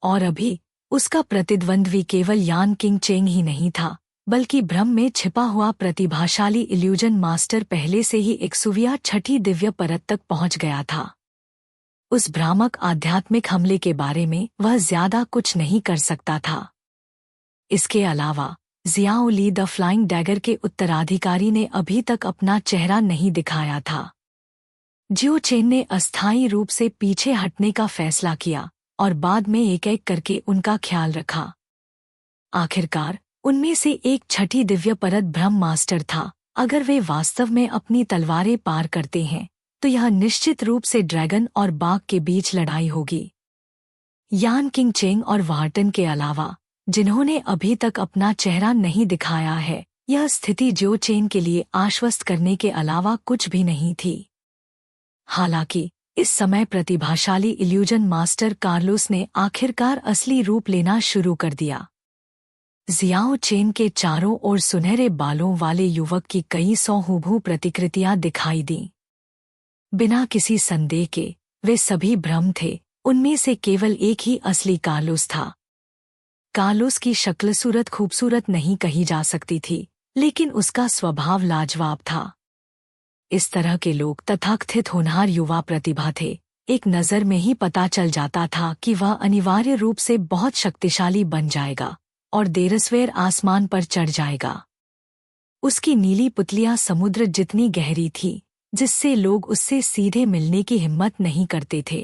और अभी उसका प्रतिद्वंद्वी केवल यान किंग चेंग ही नहीं था, बल्कि भ्रम में छिपा हुआ प्रतिभाशाली इल्यूजन मास्टर पहले से ही एक्सुविया छठी दिव्य परत तक पहुंच गया था। उस भ्रामक आध्यात्मिक हमले के बारे में वह ज्यादा कुछ नहीं कर सकता था। इसके अलावा Xiao Li the flying dagger के उत्तराधिकारी ने अभी तक अपना चेहरा नहीं दिखाया था। जियो चेन ने अस्थायी रूप से पीछे हटने का फैसला किया और बाद में एक एक करके उनका ख्याल रखा। आखिरकार उनमें से एक छठी दिव्य परत ब्रह्म मास्टर था। अगर वे वास्तव में अपनी तलवारें पार करते हैं, तो यह निश्चित रूप से ड्रैगन और बाघ के बीच लड़ाई होगी। यान किंग चेंग और वार्टन के अलावा जिन्होंने अभी तक अपना चेहरा नहीं दिखाया है, यह स्थिति जियो चेन के लिए आश्वस्त करने के अलावा कुछ भी नहीं थी। हालांकि इस समय प्रतिभाशाली इल्यूजन मास्टर कार्लोस ने आखिरकार असली रूप लेना शुरू कर दिया। जियाओ चेन के चारों ओर सुनहरे बालों वाले युवक की कई सौ हूबहू प्रतिकृतियां दिखाई दीं। बिना किसी संदेह के वे सभी भ्रम थे। उनमें से केवल एक ही असली कार्लोस था। कार्लोस की शक्ल सूरत खूबसूरत नहीं कही जा सकती थी, लेकिन उसका स्वभाव लाजवाब था। इस तरह के लोग तथाकथित होनहार युवा प्रतिभा थे। एक नज़र में ही पता चल जाता था कि वह अनिवार्य रूप से बहुत शक्तिशाली बन जाएगा और देरसवेर आसमान पर चढ़ जाएगा। उसकी नीली पुतलियां समुद्र जितनी गहरी थी, जिससे लोग उससे सीधे मिलने की हिम्मत नहीं करते थे।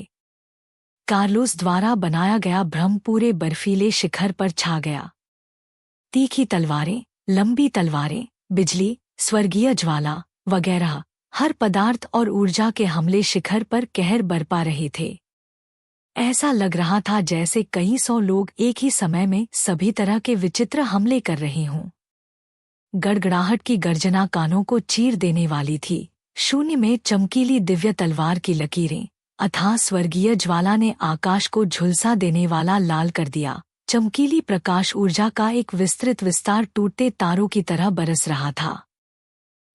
कार्लोस द्वारा बनाया गया भ्रम पूरे बर्फीले शिखर पर छा गया। तीखी तलवारें, लंबी तलवारें, बिजली, स्वर्गीय ज्वाला वगैरह हर पदार्थ और ऊर्जा के हमले शिखर पर कहर बरपा रहे थे। ऐसा लग रहा था जैसे कई सौ लोग एक ही समय में सभी तरह के विचित्र हमले कर रहे हों। गड़गड़ाहट की गर्जना कानों को चीर देने वाली थी। शून्य में चमकीली दिव्य तलवार की लकीरें, अथाह स्वर्गीय ज्वाला ने आकाश को झुलसा देने वाला लाल कर दिया। चमकीली प्रकाश ऊर्जा का एक विस्तृत विस्तार टूटते तारों की तरह बरस रहा था।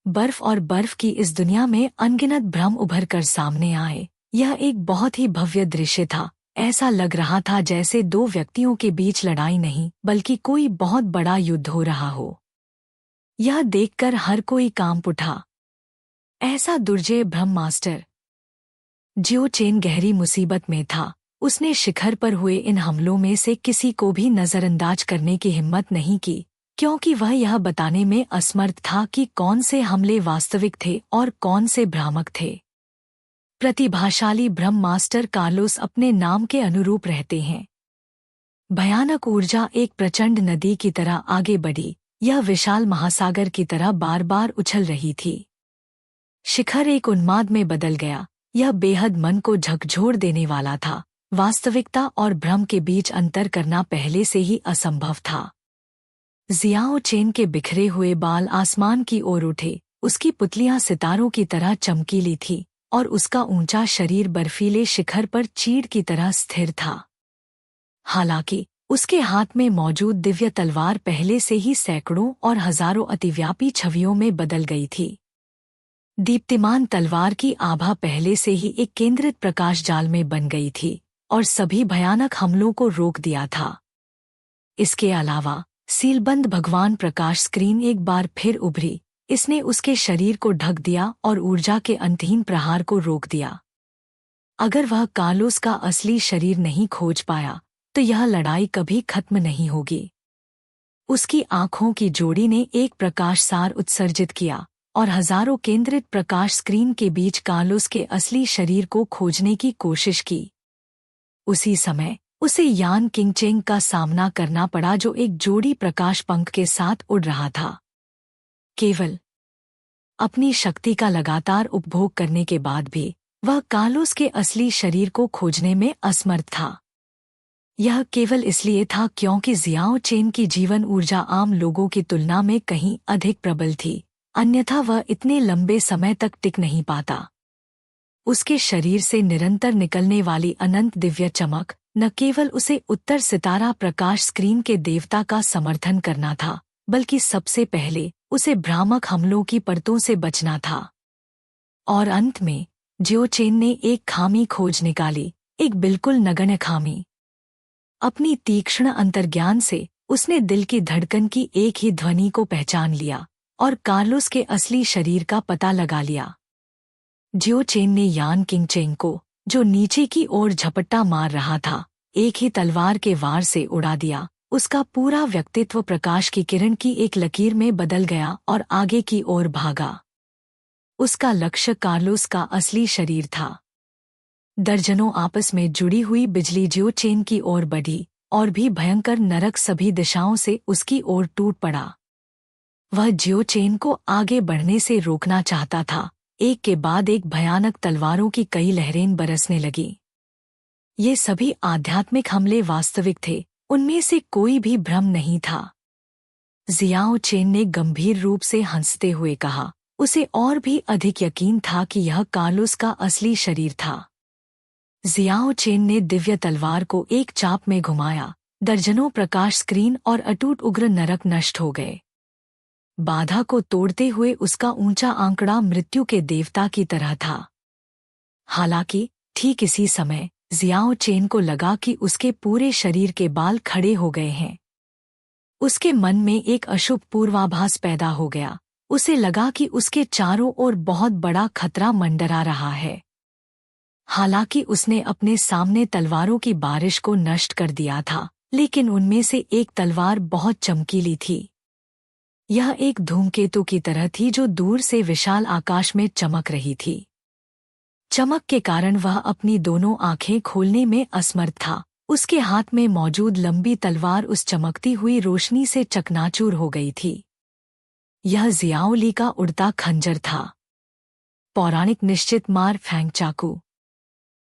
बर्फ और बर्फ की इस दुनिया में अनगिनत भ्रम उभर कर सामने आए। यह एक बहुत ही भव्य दृश्य था। ऐसा लग रहा था जैसे दो व्यक्तियों के बीच लड़ाई नहीं, बल्कि कोई बहुत बड़ा युद्ध हो रहा हो। यह देखकर हर कोई कांप उठा। ऐसा दुर्जय भ्रम मास्टर जियो चेन गहरी मुसीबत में था। उसने शिखर पर हुए इन हमलों में से किसी को भी नजरअंदाज करने की हिम्मत नहीं की, क्योंकि वह यह बताने में असमर्थ था कि कौन से हमले वास्तविक थे और कौन से भ्रामक थे। प्रतिभाशाली ब्रह्म मास्टर कार्लोस अपने नाम के अनुरूप रहते हैं। भयानक ऊर्जा एक प्रचंड नदी की तरह आगे बढ़ी। यह विशाल महासागर की तरह बार बार उछल रही थी। शिखर एक उन्माद में बदल गया। यह बेहद मन को झकझोर देने वाला था। वास्तविकता और भ्रम के बीच अंतर करना पहले से ही असंभव था। जियाओ चेन के बिखरे हुए बाल आसमान की ओर उठे। उसकी पुतलियां सितारों की तरह चमकीली थी और उसका ऊंचा शरीर बर्फीले शिखर पर चीड़ की तरह स्थिर था। हालांकि उसके हाथ में मौजूद दिव्य तलवार पहले से ही सैकड़ों और हजारों अतिव्यापी छवियों में बदल गई थी। दीप्तिमान तलवार की आभा पहले से ही एक केंद्रित प्रकाश जाल में बन गई थी और सभी भयानक हमलों को रोक दिया था। इसके अलावा सीलबंद भगवान प्रकाश स्क्रीन एक बार फिर उभरी। इसने उसके शरीर को ढक दिया और ऊर्जा के अंतहीन प्रहार को रोक दिया। अगर वह कार्लोस का असली शरीर नहीं खोज पाया तो यह लड़ाई कभी खत्म नहीं होगी। उसकी आंखों की जोड़ी ने एक प्रकाश सार उत्सर्जित किया और हजारों केंद्रित प्रकाश स्क्रीन के बीच कार्लोस के असली शरीर को खोजने की कोशिश की। उसी समय उसे यान किंगचेंग का सामना करना पड़ा, जो एक जोड़ी प्रकाश पंख के साथ उड़ रहा था। केवल अपनी शक्ति का लगातार उपभोग करने के बाद भी वह कार्लोस के असली शरीर को खोजने में असमर्थ था। यह केवल इसलिए था क्योंकि जियाओ चेन की जीवन ऊर्जा आम लोगों की तुलना में कहीं अधिक प्रबल थी, अन्यथा वह इतने लंबे समय तक टिक नहीं पाता। उसके शरीर से निरंतर निकलने वाली अनंत दिव्य चमक न केवल उसे उत्तर सितारा प्रकाश स्क्रीन के देवता का समर्थन करना था, बल्कि सबसे पहले उसे भ्रामक हमलों की परतों से बचना था। और अंत में जियो चेन ने एक खामी खोज निकाली, एक बिल्कुल नगण्य खामी। अपनी तीक्ष्ण अंतर्ज्ञान से उसने दिल की धड़कन की एक ही ध्वनि को पहचान लिया और कार्लोस के असली शरीर का पता लगा लिया। जियो चेन ने यान किंगचेंग को, जो नीचे की ओर झपट्टा मार रहा था, एक ही तलवार के वार से उड़ा दिया। उसका पूरा व्यक्तित्व प्रकाश की किरण की एक लकीर में बदल गया और आगे की ओर भागा। उसका लक्ष्य कार्लोस का असली शरीर था। दर्जनों आपस में जुड़ी हुई बिजली जियो चेन की ओर बढ़ी और भी भयंकर नरक सभी दिशाओं से उसकी ओर टूट पड़ा। वह जियो चेन को आगे बढ़ने से रोकना चाहता था। एक के बाद एक भयानक तलवारों की कई लहरें बरसने लगी। ये सभी आध्यात्मिक हमले वास्तविक थे, उनमें से कोई भी भ्रम नहीं था। जियाओ चेन ने गंभीर रूप से हंसते हुए कहा। उसे और भी अधिक यकीन था कि यह कार्लोस का असली शरीर था। जियाओ चेन ने दिव्य तलवार को एक चाप में घुमाया। दर्जनों प्रकाश स्क्रीन और अटूट उग्र नरक नष्ट हो गए। बाधा को तोड़ते हुए उसका ऊंचा आंकड़ा मृत्यु के देवता की तरह था। हालांकि ठीक इसी समय जियाओ चेन को लगा कि उसके पूरे शरीर के बाल खड़े हो गए हैं। उसके मन में एक अशुभ पूर्वाभास पैदा हो गया। उसे लगा कि उसके चारों ओर बहुत बड़ा खतरा मंडरा रहा है। हालांकि उसने अपने सामने तलवारों की बारिश को नष्ट कर दिया था, लेकिन उनमें से एक तलवार बहुत चमकीली थी। यह एक धूमकेतु की तरह थी जो दूर से विशाल आकाश में चमक रही थी। चमक के कारण वह अपनी दोनों आंखें खोलने में असमर्थ था। उसके हाथ में मौजूद लंबी तलवार उस चमकती हुई रोशनी से चकनाचूर हो गई थी। यह जियाओ ली का उड़ता खंजर था। पौराणिक निश्चित मार फैंग चाकू।